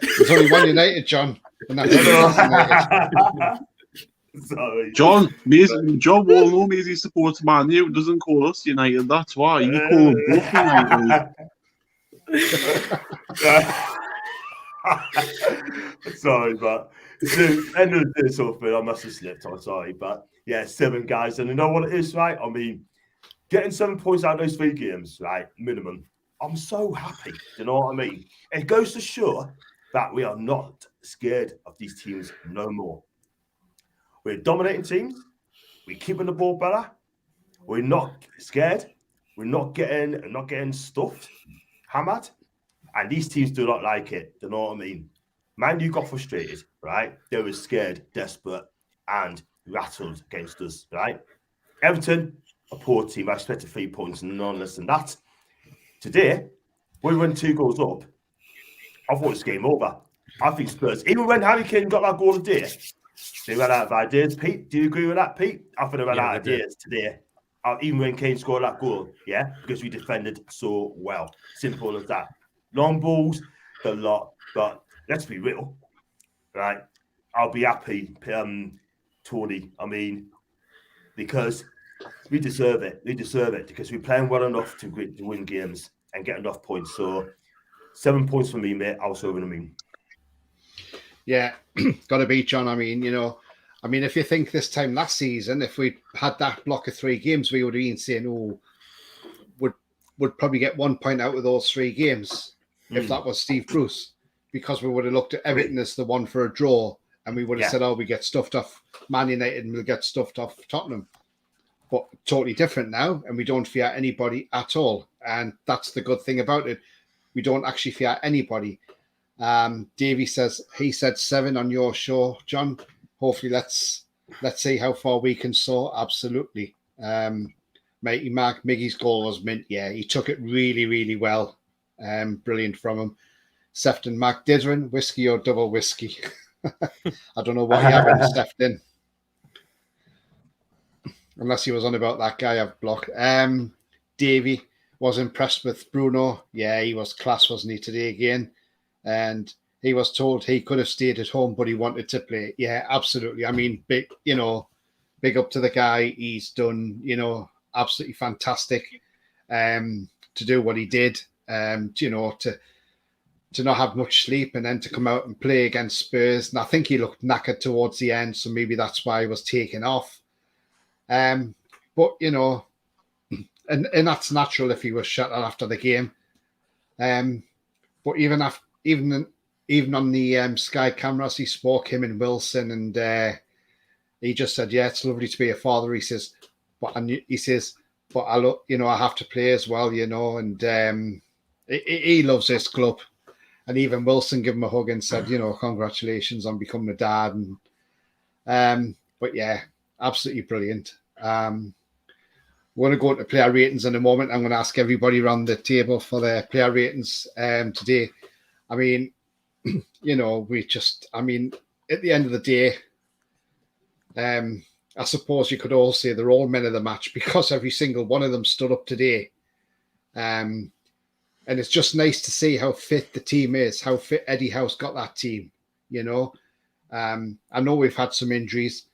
there's only one United, John, and that's United. Sorry. John will know Maisie supports Man U, doesn't call us United. That's why you call both United. Sorry, but the end of the day, something I must have slipped. I'm sorry, but yeah, 7 guys, and you know what it is, right? I mean, getting 7 points out of those 3 games, right, minimum. I'm so happy. Do you know what I mean? It goes to show that we are not scared of these teams no more. We're dominating teams. We're keeping the ball better. We're not scared. We're not getting stuffed, hammered. And these teams do not like it. Do you know what I mean? Man, you got frustrated, right? They were scared, desperate, and rattled against us, right? Everton, a poor team. I expected 3 points and none less than that. Today, we went 2 goals up. I thought it was game over. I think Spurs, even when Harry Kane got that goal today, they ran out of ideas. Pete, do you agree with that, Pete? I think they ran out of ideas today. Even when Kane scored that goal, yeah, because we defended so well. Simple as that. Long balls, a lot, but let's be real, right? I'll be happy, Tony. I mean, because we deserve it. We deserve it because we're playing well enough to win games and get enough points. So 7 points for me, mate. I was over the moon. Yeah, got to be, John. I mean, if you think this time last season, if we had that block of 3 games, we would have been saying, would probably get 1 point out of those 3 games if that was Steve Bruce, because we would have looked at Everton as the one for a draw, and we would have said, we get stuffed off Man United and we'll get stuffed off Tottenham. But totally different now, and we don't fear anybody at all. And that's the good thing about it. We don't actually fear anybody. Davey says he said 7 on your show, John. Hopefully, let's see how far we can soar. Absolutely. Matey Mark Miggy's goal was mint. Yeah, he took it really, really well. Brilliant from him. Sefton Mark Didrin, whiskey or double whiskey. I don't know what he had in Sefton. Unless he was on about that guy I've blocked. Davey was impressed with Bruno. Yeah, he was class, wasn't he, today again? And he was told he could have stayed at home, but he wanted to play. Yeah, absolutely. I mean, big up to the guy. He's done, absolutely fantastic to do what he did. To not have much sleep and then to come out and play against Spurs. And I think he looked knackered towards the end, so maybe that's why he was taken off. But and that's natural if he was shut out after the game. But even on the Sky cameras, he spoke him and Wilson, and he just said, "Yeah, it's lovely to be a father." He says, "But I have to play as well, And he loves this club, and even Wilson gave him a hug and said, "Congratulations on becoming a dad." But yeah, absolutely brilliant. We're going to go into player ratings in a moment. I'm going to ask everybody around the table for their player ratings today. I mean, you know, at the end of the day, I suppose you could all say they're all men of the match because every single one of them stood up today. And it's just nice to see how fit the team is, how fit Eddie Howe's got that team, you know. I know we've had some injuries,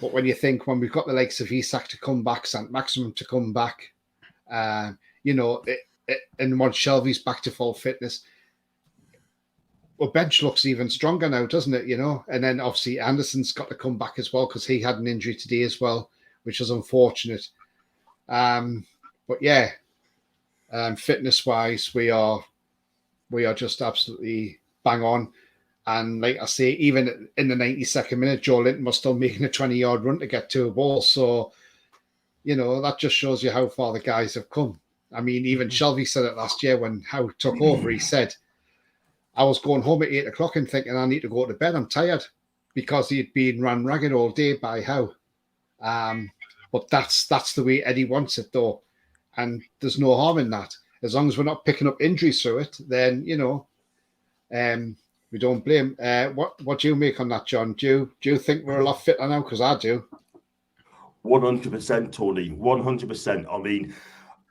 but when we've got the likes of Isak to come back, St. Maximum to come back, you know, and once Shelby's back to full fitness, well, bench looks even stronger now, doesn't it? You know, and then obviously Anderson's got to come back as well because he had an injury today as well, which is unfortunate. But yeah, fitness-wise, we are just absolutely bang on. And like I say, even in the 92nd minute, Joe Linton was still making a 20-yard run to get to a ball. So, you know, that just shows you how far the guys have come. I mean, even Shelby said it last year when Howe took over. He said, I was going home at 8 o'clock and thinking I need to go to bed. I'm tired because he'd been run ragged all day by Howe. But that's the way Eddie wants it, though. And there's no harm in that. As long as we're not picking up injuries through it, then, you know, we don't blame. What do you make on that, John? Do you think we're a lot fitter now? Because I do. 100%, Tony. 100%. I mean,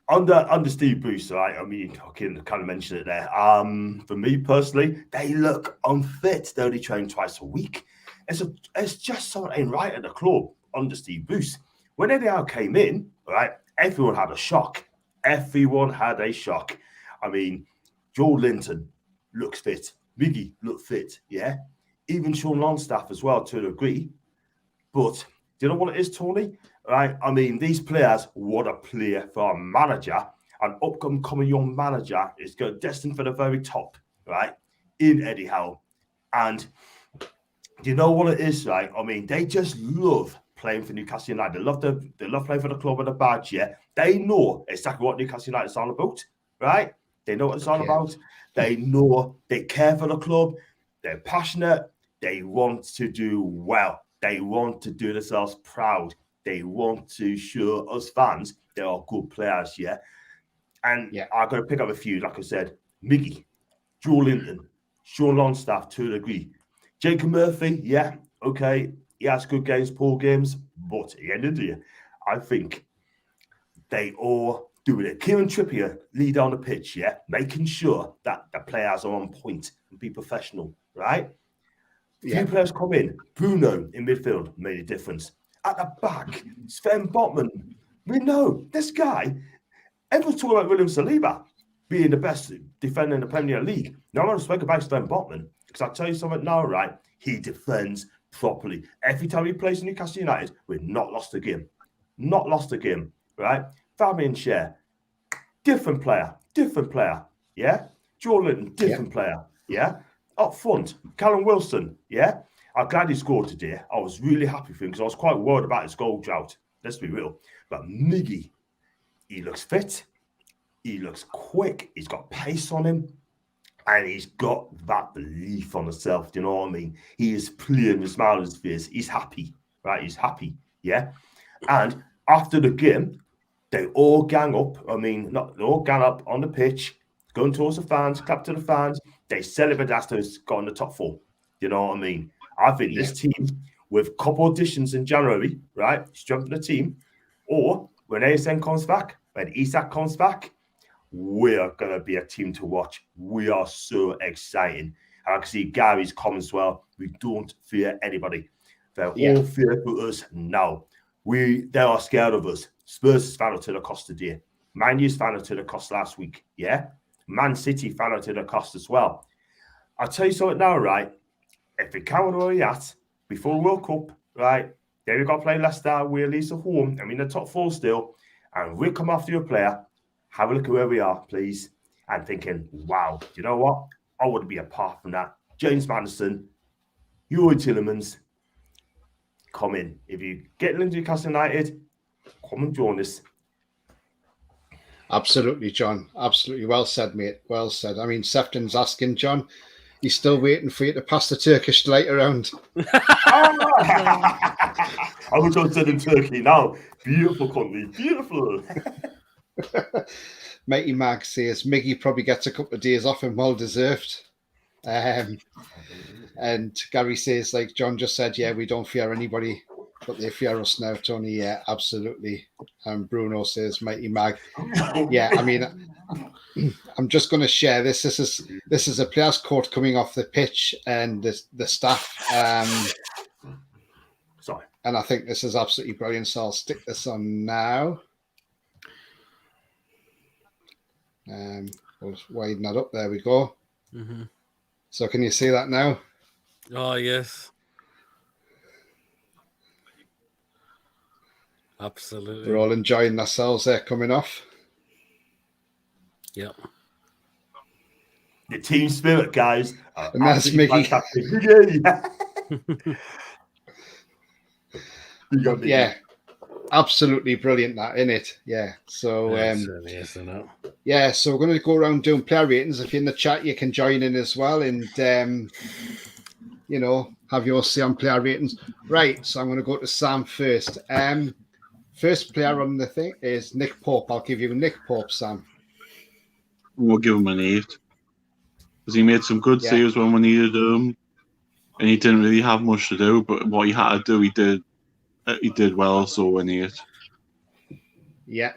under Steve Bruce, right? I mean, I can kind of mention it there. For me personally, they look unfit. They only train twice a week. It's just something ain't right at the club under Steve Bruce. When Eddie Howe came in, right, everyone had a shock. Everyone had a shock. I mean, Joe Linton looks fit. Miggy looked fit, yeah. Even Sean Longstaff as well, to a degree. But do you know what it is, Tony? Right? I mean, these players, what a player for a manager. An upcoming young manager is destined for the very top, right? In Eddie Howe. And do you know what it is, right? I mean, they just love playing for Newcastle United. They love playing for the club with a badge, yeah. They know exactly what Newcastle United is all about, right? They know what it's all about. They know they care for the club. They're passionate. They want to do well. They want to do themselves proud. They want to show us fans they are good players, yeah. And I'm going to pick up a few, like I said, Miggy, Joe Linton, Sean Longstaff to a degree. Jacob Murphy, yeah, okay. He has good games, poor games, but at the end of the day, I think they all doing it. Kieran Trippier lead on the pitch, yeah, making sure that the players are on point and be professional, right? Few players come in. Bruno in midfield made a difference. At the back, Sven Botman. We know this guy. Everyone's talking about William Saliba being the best defender in the Premier League. Now, I want to speak about Sven Botman because I'll tell you something now, right? He defends properly. Every time he plays in Newcastle United, we've not lost a game. Not lost a game, right? Fabian Schär, different player, yeah? Joe Linton, different player, yeah? Up front, Callum Wilson, yeah? I'm glad he scored today. I was really happy for him because I was quite worried about his goal drought. Let's be real. But Miggy, he looks fit. He looks quick. He's got pace on him. And he's got that belief on himself. Do you know what I mean? He is playing with a smile on his face. He's happy, right? He's happy, yeah? And after the game, they all gang up. I mean, they all gang up on the pitch, going towards the fans, clap to the fans. They celebrate after it's got in the top four. You know what I mean? I think this team, with a couple auditions in January, right, strengthen the team, or when ASN comes back, when Isak comes back, we're going to be a team to watch. We are so exciting. And I can see Gary's comments as well. We don't fear anybody. They're all fear for us now. They are scared of us. Spurs is found out to the cost today. Man U's found out to the cost last week. Yeah? Man City found out to the cost as well. I'll tell you something now, right? If we count where we're at before the World Cup, right? Then we've got to play Leicester, we're at least at home. I'm in the top four still. And we come after your player. Have a look at where we are, please. And thinking, wow, do you know what? I would be apart from that. James Maddison, Yuri Tillemans, come in. If you get into Newcastle United, come and join us. Absolutely, John. Absolutely. Well said, mate. Well said. I mean, Sefton's asking, John, He's still waiting for you to pass the Turkish delight around. I was just in Turkey now. Beautiful country, beautiful. Mighty Mag says Miggy probably gets a couple of days off and well deserved. And Gary says, like John just said, yeah, we don't fear anybody, but they fear us now, Tony. Yeah, absolutely. And Bruno says, Mighty Mag. Yeah, I mean, I'm just going to share this. This is a player's quote coming off the pitch and the staff. Sorry. And I think this is absolutely brilliant. So I'll stick this on now. We'll widen that up. There we go. Mm-hmm. So can you see that now? Oh, yes. Absolutely. We're all enjoying ourselves there coming off. Yep. The team spirit, guys. And that's Mickey. Yeah. Absolutely brilliant, that, isn't it? Yeah. So, yeah, so we're going to go around doing player ratings. If you're in the chat, you can join in as well and, have your say on player ratings. Right, so I'm going to go to Sam first. First player on the thing is Nick Pope. I'll give you Nick Pope, Sam. We'll give him an 8. Because he made some good saves when we needed him. And he didn't really have much to do, but what he had to do, he did. He did well, so an 8. Yeah,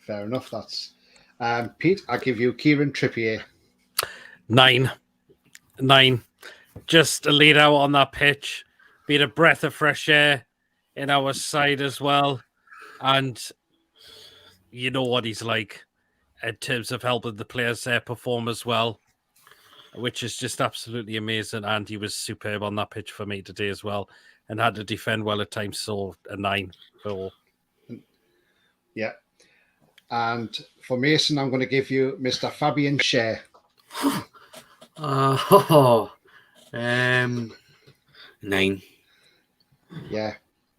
fair enough. That's Pete. I'll give you Kieran Trippier. 9. Just a lead out on that pitch, being a breath of fresh air in our side as well, and you know what he's like in terms of helping the players perform as well, which is just absolutely amazing. And he was superb on that pitch for me today as well. And had to defend well at times, so a 9 for all. Yeah. And for Mason, I'm going to give you Mr. Fabian Schär. 9. Yeah.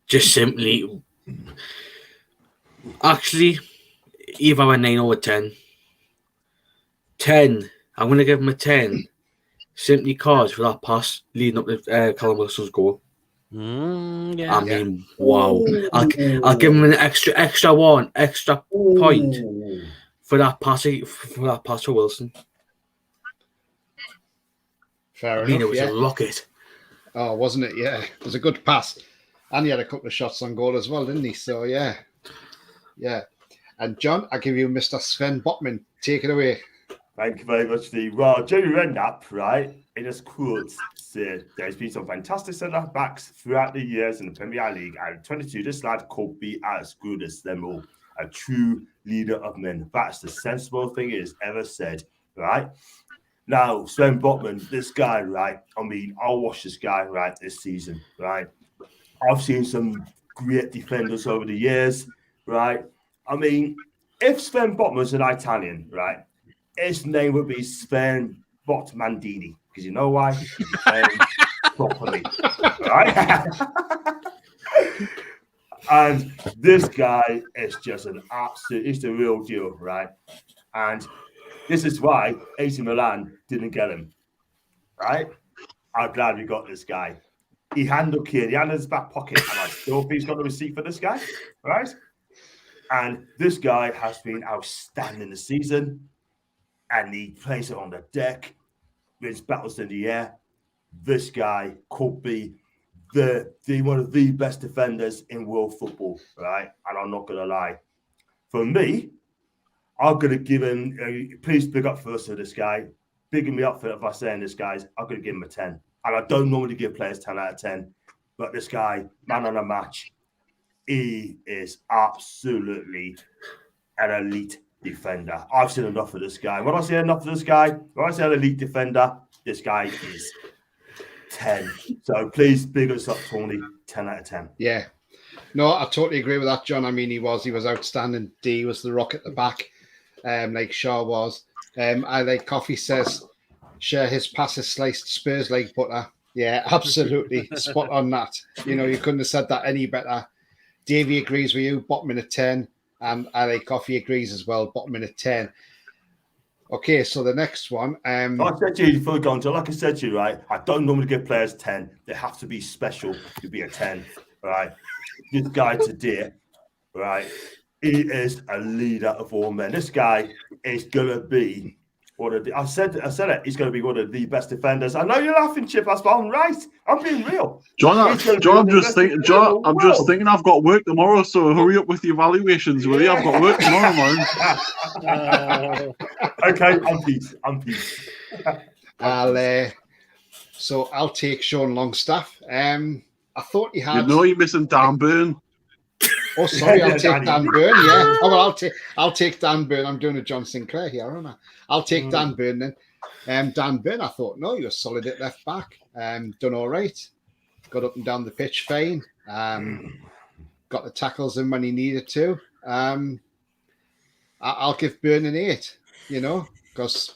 Just simply, actually, either a 9 or a 10. 10. I'm going to give him a 10. Simply cause for that pass leading up to Callum Wilson's goal. Yeah. I mean, wow. I'll give him an extra point for that pass for Wilson. Fair enough. It was a rocket. Oh, wasn't it? Yeah, it was a good pass, and he had a couple of shots on goal as well, didn't he? So yeah. And John, I give you Mr. Sven Botman. Take it away. Thank you very much, Steve. Well, Jerry Redknapp, right, in his quotes said there's been some fantastic centre-backs throughout the years in the Premier League, and 22, this lad could be as good as them all. A true leader of men. That's the sensible thing he has ever said, right? Now, Sven Botman, this guy, right, I mean, I'll watch this guy, right, this season, right? I've seen some great defenders over the years, right? I mean, if Sven Botman was an Italian, right, his name would be Sven Botmandini, because you know why? He's playing properly, right? And this guy is just an absolute, he's the real deal, right? And this is why AC Milan didn't get him, right? I'm glad we got this guy. He handled Keane, he handled his back pocket, and I still think he's got a receipt for this guy, right? And this guy has been outstanding this season. And he plays it on the deck, wins battles in the air. This guy could be the one of the best defenders in world football, right? And I'm not going to lie. For me, I'm going to give him, please big up first to this guy. Bigging me up for if I'm saying this guy's, I'm going to give him a 10. And I don't normally give players 10 out of 10. But this guy, man on a match, he is absolutely an elite defender. I've seen enough of this guy. When I say enough of this guy, when I say an elite defender, this guy is 10. So please big us up, Tony. 10 out of 10. Yeah. No, I totally agree with that, John. I mean, he was outstanding. D was the rock at the back, like Shaw was. I like Coffee says, share his passes sliced Spurs like butter. Yeah, absolutely. Spot on that. You know, you couldn't have said that any better. Davey agrees with you, bottom in a 10. And I like Coffee agrees as well, bottom in a 10. Okay, so the next one. Like I said to you before we go on, Joe, like I said to you, right? I don't normally give players 10. They have to be special to be a 10, right? This guy today, right? He is a leader of all men. This guy is gonna be one of the. I said it. He's gonna be one of the best defenders. I know you're laughing, Chip. But I'm right. I'm being real. John, I'm just thinking I've got work tomorrow, so hurry up with the evaluations, will you? I've got work tomorrow, man. Okay, I'm peace. So I'll take Sean Longstaff. I thought he had. You know you're missing Dan Burn. Oh, sorry, I'll take Dan Burn. Yeah. Oh, well, I'll take Dan Burn. I'm doing a John Sinclair here, aren't I? I'll take Dan Burn then. Dan Burn, I thought, no, you're solid at left back. Done all right. Got up and down the pitch fine. Got the tackles in when he needed to. I'll give Burn an 8. Because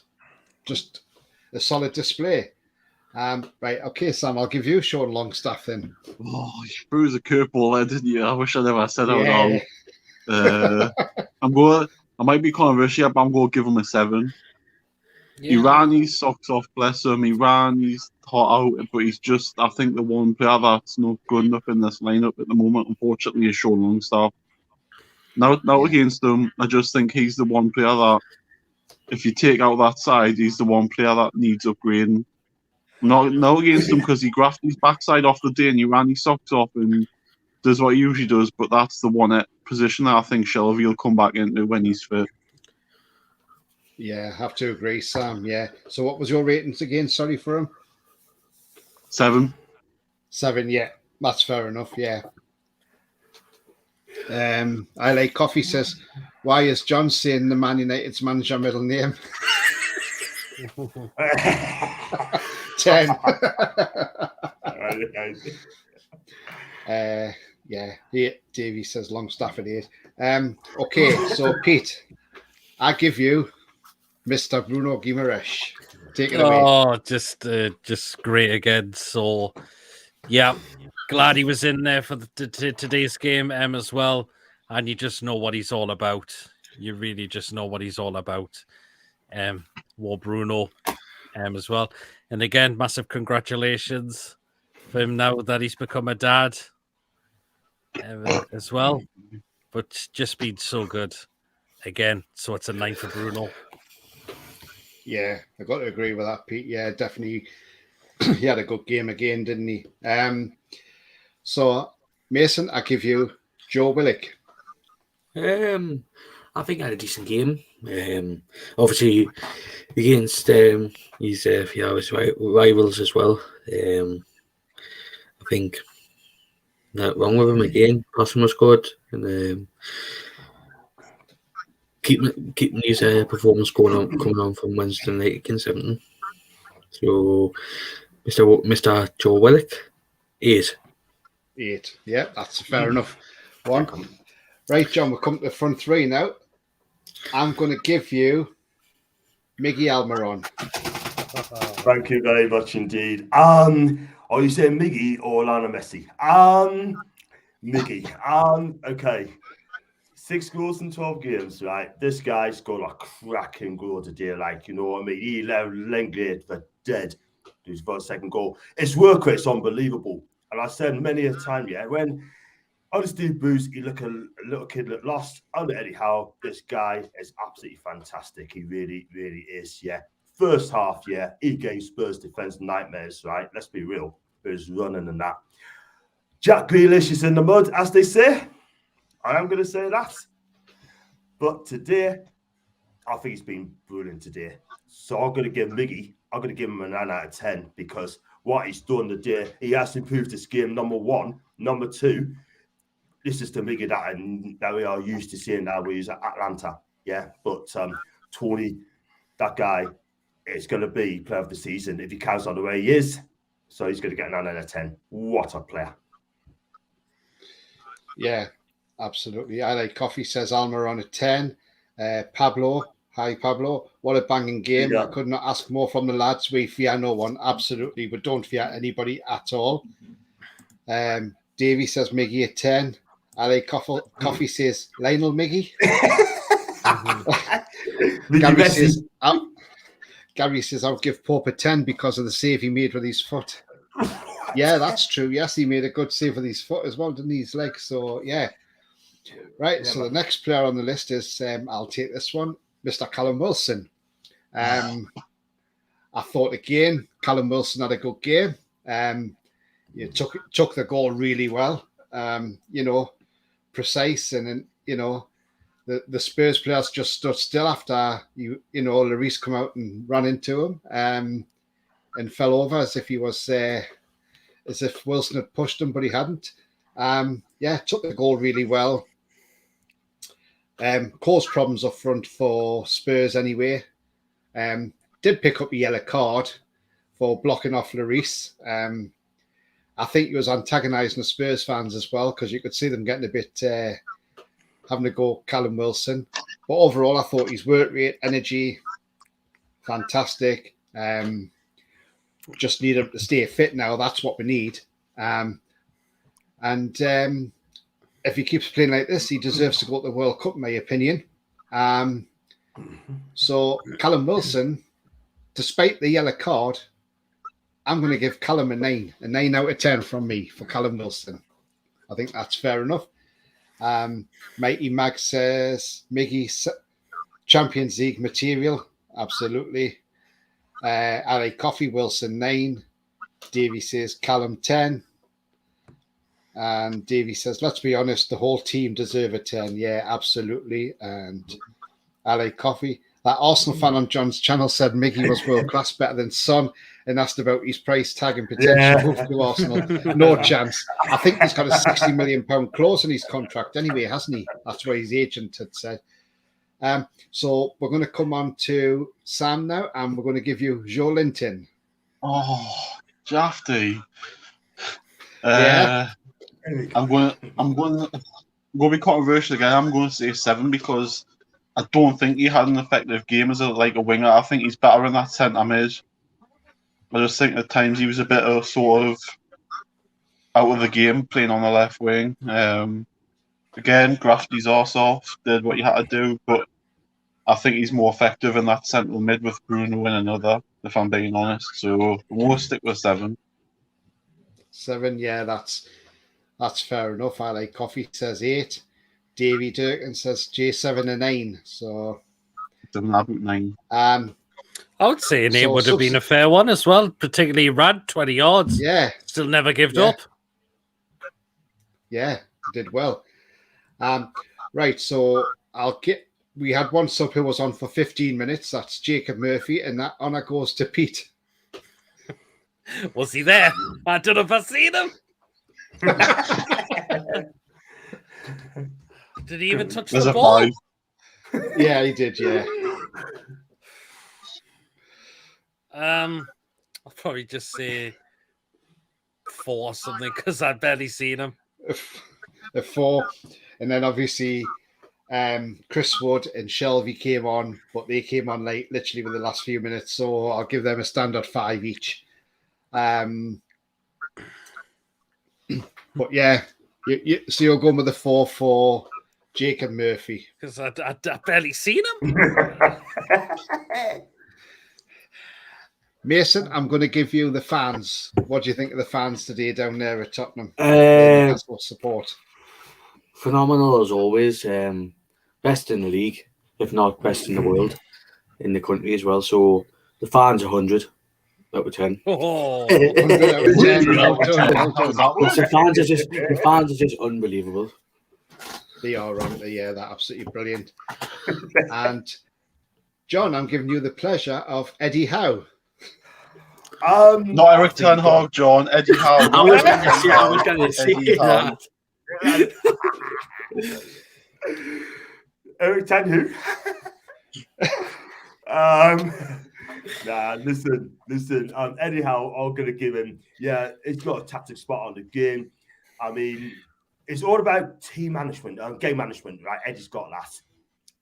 just a solid display. Right, okay, Sam, I'll give you Sean Longstaff then. Oh, you threw a curveball there, didn't you? I wish I never said that wrong. I might be controversial, but I'm going to give him a 7. Yeah. He ran his socks off, bless him. He ran his heart out, but he's just, I think, the one player that's not good enough in this lineup at the moment, unfortunately, is Sean Longstaff. Now against him, I just think he's the one player that, if you take out that side, he's the one player that needs upgrading. Not against him because he grafted his backside off the day and he ran his socks off and does what he usually does, but that's the one position that I think Shelby will come back into when he's fit. Yeah, I have to agree, Sam. Yeah. So what was your ratings again? Sorry for him. 7. 7, yeah. That's fair enough, yeah. I like Coffee says, why is John saying the Man United's manager middle name? 10. Yeah, Davey says Longstaff at 8. Okay, so Pete, I give you Mr. Bruno Guimaraes. Take it away. Oh, just great again. So, yeah, glad he was in there for today's game as well. And you just know what he's all about. You really just know what he's all about. Bruno as well. And again, massive congratulations for him now that he's become a dad as well. But just been so good again. So it's a 9 for Bruno. Yeah, I got to agree with that, Pete. Yeah, definitely. He had a good game again, didn't he? So, Mason, I give you Joe Willock. I think I had a decent game. Obviously, against his rivals as well. I think not wrong with him again. Passing was good, and keeping his performance coming on from Wednesday night against Everton. So, Mr. Joe Willock, 8. 8. Yeah, that's fair enough. 1. Right, John, we'll come to the front 3 now. I'm going to give you Miggy Almiron. Thank you very much indeed. Are you saying Miggy or Lionel Messi? Miggy. Okay. 6 goals in 12 games, right? This guy scored a cracking goal today, like, you know what I mean? He left Lenglet for dead to his first second goal. His work rate's unbelievable. And I said many a time, yeah, when honestly, Booze, he look a little kid look lost. Under Eddie Howe, this guy is absolutely fantastic. He really, really is, yeah. First half, yeah, he gave Spurs defence nightmares, right? Let's be real. There's running and that. Jack Grealish is in the mud, as they say. I am going to say that. But today, I think he's been brilliant today. So I'm going to give him a 9 out of 10 because what he's done today, he has improved his game, number 1. Number 2, this is the Miggy that we are used to seeing now. We use at Atlanta, yeah. But Tony, that guy is going to be player of the season if he counts on the way he is. So he's going to get a 9 out of 10. What a player! Yeah, absolutely. I like Coffee says Almiron at 10. Pablo, hi Pablo. What a banging game! Yeah. I could not ask more from the lads. We fear no one, absolutely. We don't fear anybody at all. Davey says Miggy at 10. I like Coffee says Lionel Miggy. Gary says, I'll give Pope a 10 because of the save he made with his foot. Yeah, that's true. Yes, he made a good save with his foot as well, didn't he? His leg. So, yeah. Right. So the next player on the list is, I'll take this one, Mr. Callum Wilson. I thought again, Callum Wilson had a good game. You took the goal really well. Precise, and the Spurs players just stood still after Lloris come out and ran into him and fell over as if he was as if Wilson had pushed him, but he hadn't. Took the goal really well. Caused problems up front for Spurs anyway. Did pick up a yellow card for blocking off Lloris. I think he was antagonising the Spurs fans as well, because you could see them getting a bit having to go Callum Wilson. But overall, I thought his work rate, energy, fantastic. Just need him to stay fit now. That's what we need. If he keeps playing like this, he deserves to go to the World Cup, in my opinion. So Callum Wilson, despite the yellow card, I'm going to give Callum a 9 out of 10 from me for Callum Wilson. I think that's fair enough. Mighty Mag says, Miggy, Champions League material, absolutely. Ali Coffee, Wilson 9. Davey says, Callum 10. And Davey says, let's be honest, the whole team deserve a 10. Yeah, absolutely. And Ali Coffee. That Arsenal fan on John's channel said Miggy was world class, better than Son, and asked about his price tag and potential move to Arsenal. No chance. I think he's got a £60 million clause in his contract anyway, hasn't he? That's what his agent had said. So we're going to come on to Sam now, and we're going to give you Joe Linton. Oh, Jafty. Yeah. I'm going to be controversial again. I'm going to say 7 because I don't think he had an effective game as a winger. I think he's better in that centre mid. I just think at times he was a bit of sort of out of the game playing on the left wing. Again, grafted his arse off, did what you had to do, but I think he's more effective in that central mid with Bruno and another, if I'm being honest. So we'll stick with 7. 7, yeah, that's fair enough. I like Coffee says 8. Davey Durkin says J7 and 9. So 9. I would say an 8 would have been a fair one as well, particularly Rad, 20 yards. Yeah. Still never gave up. Yeah, did well. Right, so we had one sub who was on for 15 minutes. That's Jacob Murphy, and that honour goes to Pete. Was he there? I don't know if I've seen him. Did he even touch the ball? 5. Yeah, he did, yeah. I'll probably just say 4 or something because I've barely seen him. A 4. And then obviously Chris Wood and Shelby came on, but they came on late, literally with the last few minutes. So I'll give them a standard 5 each. But yeah, so you're going with the 4 for Jacob Murphy. Because I barely seen him. Mason, I'm going to give you the fans. What do you think of the fans today down there at Tottenham? Support. Phenomenal as always. Best in the league, if not best in the world, in the country as well. So the fans 100 out of 10. Oh, 100 out of 10. The fans are just unbelievable. They are, aren't they? Yeah, they're absolutely brilliant. And John, I'm giving you the pleasure of Eddie Howe. Not Eric Ten Hag, John. Eddie Howe. I was going to say that. Eric Ten who? Listen. Eddie Howe, I'm going to give him. Yeah, he's got a tactic spot on the game. I mean, it's all about team management, game management, right? Eddie's got that.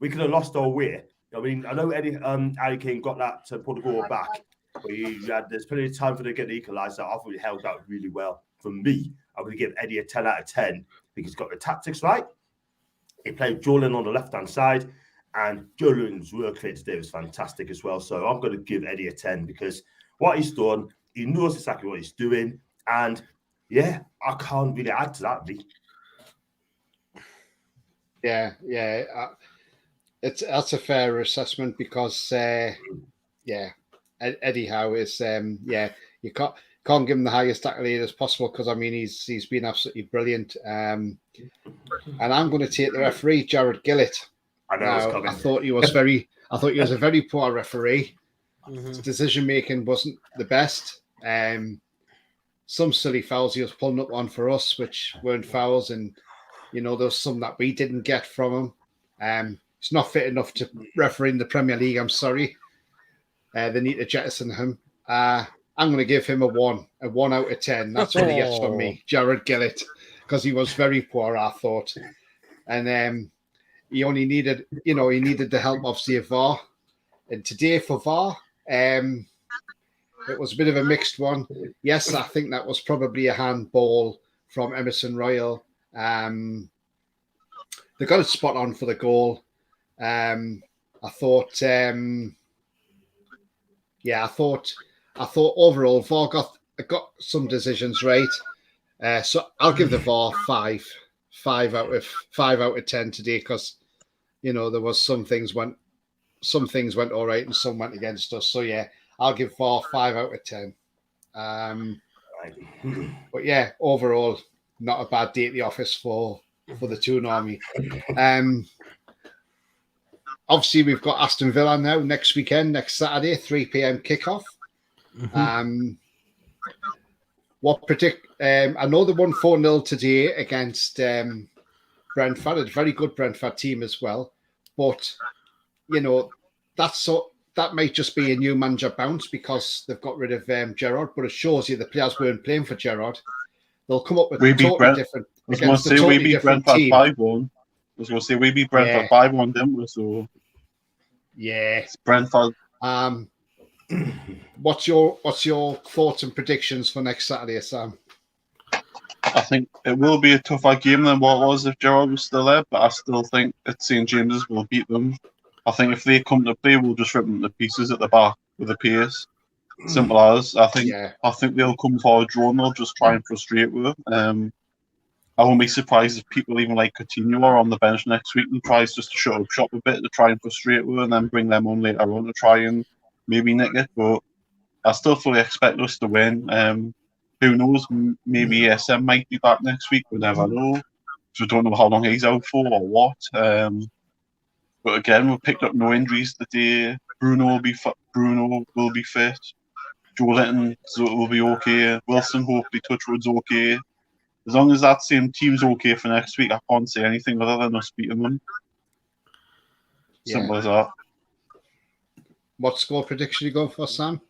We could have lost our way. I mean, I know Harry Kane got that to put the ball back, but there's plenty of time for them to get the equaliser. I thought he held out really well. For me, I'm going to give Eddie a 10 out of 10 because he's got the tactics right. He played Jordan on the left-hand side, And Joe Luton's work rate today was fantastic as well. So I'm going to give Eddie a 10 because what he's done, he knows exactly what he's doing. And yeah, I can't really add to that, Lee. Yeah. That's a fair assessment because, Eddie Howe is, you can't give him the highest accolade as possible because, I mean, he's been absolutely brilliant. And I'm going to take the referee, Jared Gillett. I thought he was a very poor referee. His decision making wasn't the best. Some silly fouls he was pulling up on for us, which weren't fouls, and there's some that we didn't get from him. He's not fit enough to referee in the Premier League. I'm sorry. They need to jettison him. I'm going to give him a 1 out of 10. That's what he gets from me, Jared Gillett, because he was very poor, I thought, and he only needed, the help obviously of VAR. And today for VAR, it was a bit of a mixed one. Yes, I think that was probably a handball from Emerson Royal. They got it spot on for the goal. I thought overall VAR got some decisions right. So I'll give the VAR 5 out of 10 today because there was some things went all right and some went against us. So yeah, I'll give VAR 5 out of 10. But yeah, overall, not a bad day at the office for the Toon Army. Obviously, we've got Aston Villa now next Saturday, 3 p.m. kickoff. I know they won 4-0 today against Brentford, a very good Brentford team as well. But that might just be a new manager bounce because they've got rid of Gerrard. But it shows you the players weren't playing for Gerrard. They'll come up with a totally different. I was going to say we beat Brentford 5-1. I was going to say we beat Brentford 5-1, didn't we? So yeah, it's Brentford. What's your thoughts and predictions for next Saturday, Sam? I think it will be a tougher game than what it was if Gerrard was still there, but I still think that St James's will beat them. I think if they come to play, we'll just rip them to pieces at the back with the pace. Simple as. I think they'll come for a draw and they'll just try and frustrate with it. I won't be surprised if people even like Coutinho are on the bench next week and tries just to shut up shop a bit to try and frustrate with it and then bring them on later on to try and maybe nick it. But I still fully expect us to win. Who knows? Maybe ESM might be back next week. We never know. So we don't know how long he's out for or what. But again, we picked up no injuries today. Bruno will be fit. Joe Linton will be okay. Wilson hopefully Touchwood's okay. As long as that same team's okay for next week, I can't say anything other than us beating them. Simple as that. What score prediction are you going for, Sam?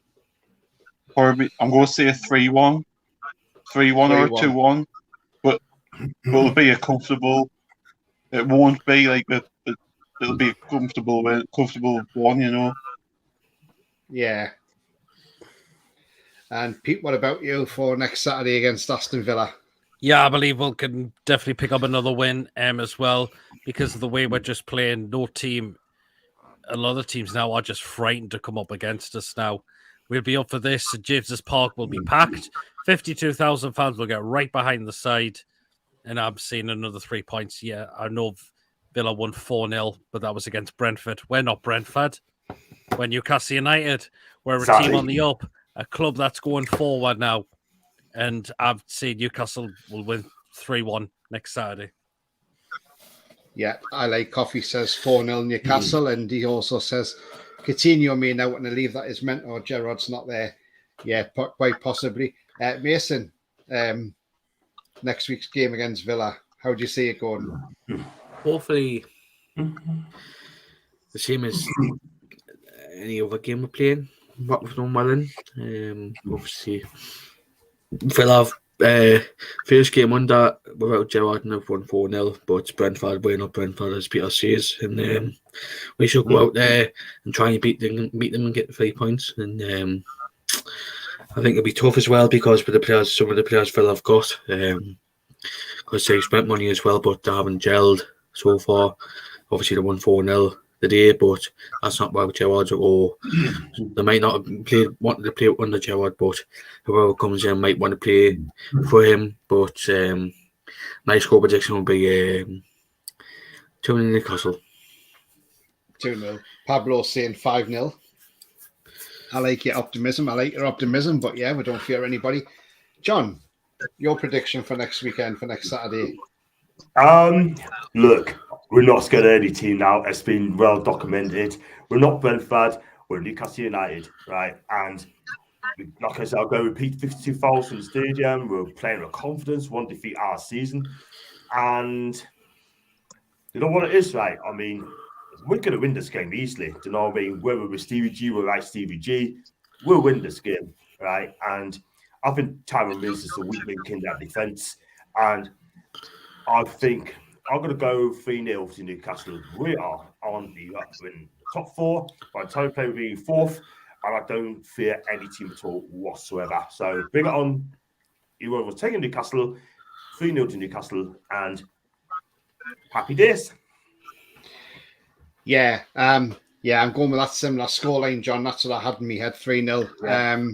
Probably, I'm going to say a 3-1. 3-1 or a 2-1. But it'll be a comfortable... It won't be like... It'll be a comfortable one, Yeah. And Pete, what about you for next Saturday against Aston Villa? Yeah, I believe we can definitely pick up another win as well because of the way we're just playing. No team, a lot of teams now are just frightened to come up against us now. We'll be up for this. St James's Park will be packed. 52,000 fans will get right behind the side. And I'm seeing another 3 points. Yeah, I know Villa won 4-0, but that was against Brentford. We're not Brentford. We're Newcastle United. We're a team on the up, a club that's going forward now. And I've seen Newcastle will win 3-1 next Saturday. Yeah, I like Coffee says 4-0 Newcastle, and he also says Coutinho may now want to leave that his mentor Gerrard's not there. Yeah, quite possibly. Mason, next week's game against Villa, how do you see it going? Hopefully, the same as any other game we're playing. What we've done well in. Obviously, Villa first game under without Gerrard and have won 4-0, but it's Brentford, we're not Brentford, as Peter says, and we should go out there and try and beat them and get the 3 points. And I think it'll be tough as well because with some of the players Villa have got, because they've spent money as well, but they haven't gelled so far. Obviously, they won 4-0 the day, but that's not why Gerrard, or they might not have wanted to play under Gerrard, but whoever comes in might want to play for him. But my score prediction will be 2-0 Newcastle. 2-0. Pablo saying 5-0. I like your optimism. But yeah, we don't fear anybody. John, your prediction for next weekend, for next Saturday? Look, we're not scared of any team now. It's been well documented. We're not Brentford. We're Newcastle United, right? And like I said, I'll go repeat 52,000 stadium. We're playing with confidence. One defeat our season, and you know what it is, right? I mean, we're going to win this game easily. Do you know what I mean? Whether we're Stevie G, we're like Stevie G, we'll win this game, right? And I think Tyrone Mings is the weak link in that defence. And I think I'm going to go 3-0 to Newcastle. We are on the top four. By the time we play, we'll be fourth. And I don't fear any team at all whatsoever. So bring it on. You will take Newcastle, 3-0 to Newcastle, and happy days. Yeah, I'm going with that similar scoreline, John. That's what I had in my head, 3-0. Yeah.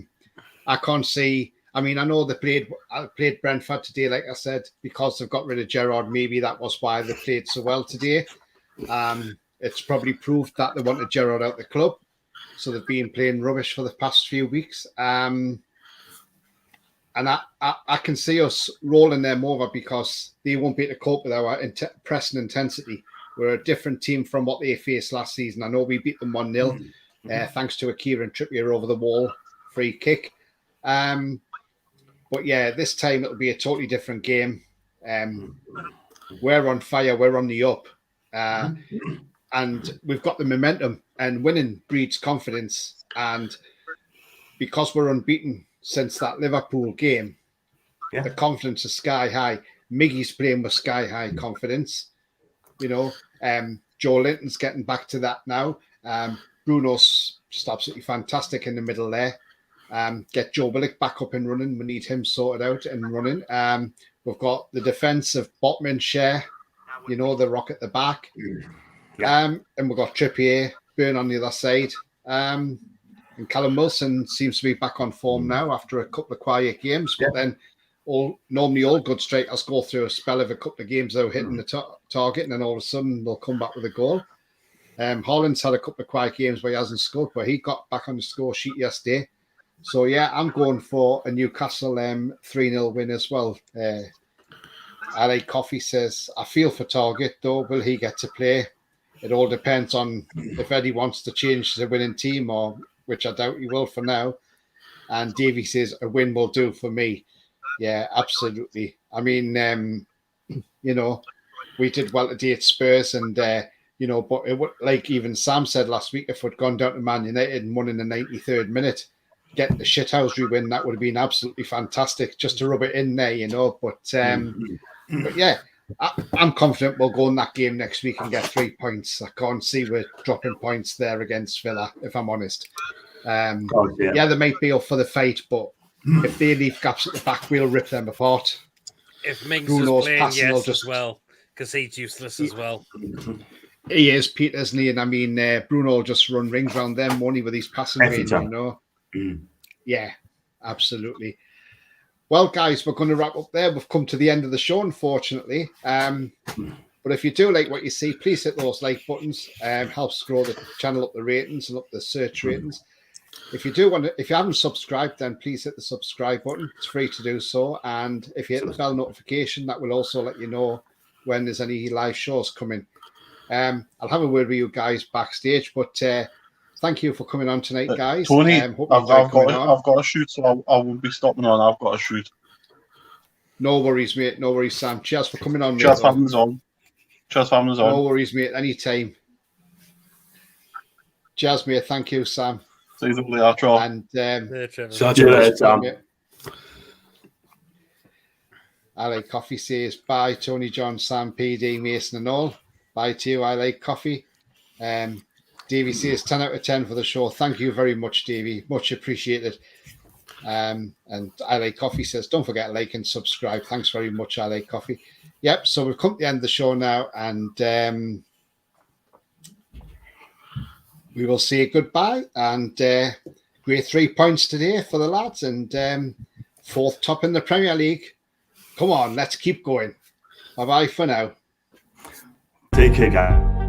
I can't see. I mean, I know they played Brentford today, like I said, because they've got rid of Gerrard. Maybe that was why they played so well today. It's probably proved that they wanted Gerrard out the club, so they've been playing rubbish for the past few weeks. And I can see us rolling them over because they won't be able to cope with our pressing intensity. We're a different team from what they faced last season. I know we beat them 1-0, thanks to a Kieran Trippier over the wall free kick. But yeah, this time it'll be a totally different game. We're on fire. We're on the up. And we've got the momentum, and winning breeds confidence. And because we're unbeaten since that Liverpool game, the confidence is sky high. Miggy's playing with sky high confidence. You know, Joe Linton's getting back to that now. Bruno's just absolutely fantastic in the middle there. Get Joe Willock back up and running. We need him sorted out and running. We've got the defence of Botman, Share, you know, the rock at the back. And we've got Trippier, Burn on the other side. And Callum Wilson seems to be back on form now after a couple of quiet games. But then normally all good strikers go through a spell of a couple of games though, hitting the target, and then all of a sudden they'll come back with a goal. Holland's had a couple of quiet games where he hasn't scored, but he got back on the score sheet yesterday. So yeah, I'm going for a Newcastle 3-0 win as well. LA Coffee says, I feel for Target though. Will he get to play? It all depends on if Eddie wants to change the winning team, or which I doubt he will for now. And Davey says a win will do for me. Yeah, absolutely. I mean, you know, we did well today at Spurs, and you know, but it would, like even Sam said last week, if we'd gone down to Man United and won in the 93rd minute, getting the shithousery win, that would have been absolutely fantastic just to rub it in there, you know. But yeah, I'm confident we'll go in that game next week and get 3 points. I can't see we're dropping points there against Villa, if I'm honest. Yeah, they might be up for the fight, but if they leave gaps at the back, we'll rip them apart. If Mings Bruno's is playing, passing yes, will just as well, because he's useless as well. He is, Pete, isn't he? And I mean, Bruno will just run rings around them, won't he, with his passing range, you know? Yeah, absolutely. Well, guys, we're going to wrap up there. We've come to the end of the show, unfortunately. But if you do like what you see, please hit those like buttons. Helps grow the channel up the ratings and up the search ratings. If you do want to, if you haven't subscribed, then please hit the subscribe button. It's free to do so. And if you hit the bell notification, that will also let you know when there's any live shows coming. I'll have a word with you guys backstage, but thank you for coming on tonight, guys. Tony, I've got to shoot, so I won't be stopping on. I've got to shoot. No worries, mate. No worries, Sam. Cheers for coming on. Cheers, mate, family's on. Cheers, family's on. No worries, mate. Anytime. Cheers, mate. Thank you, Sam. See you later. And Sam. I Like Coffee says bye, Tony, John, Sam, PD, Mason, and all. Bye to you. I Like Coffee. Davey says 10 out of 10 for the show. Thank you very much, Davey. Much appreciated. And I Like Coffee says, don't forget to like and subscribe. Thanks very much, I Like Coffee. Yep, so we've come to the end of the show now, and we will say goodbye, and great 3 points today for the lads, and fourth top in the Premier League. Come on, let's keep going. Bye-bye for now. Take care, guys.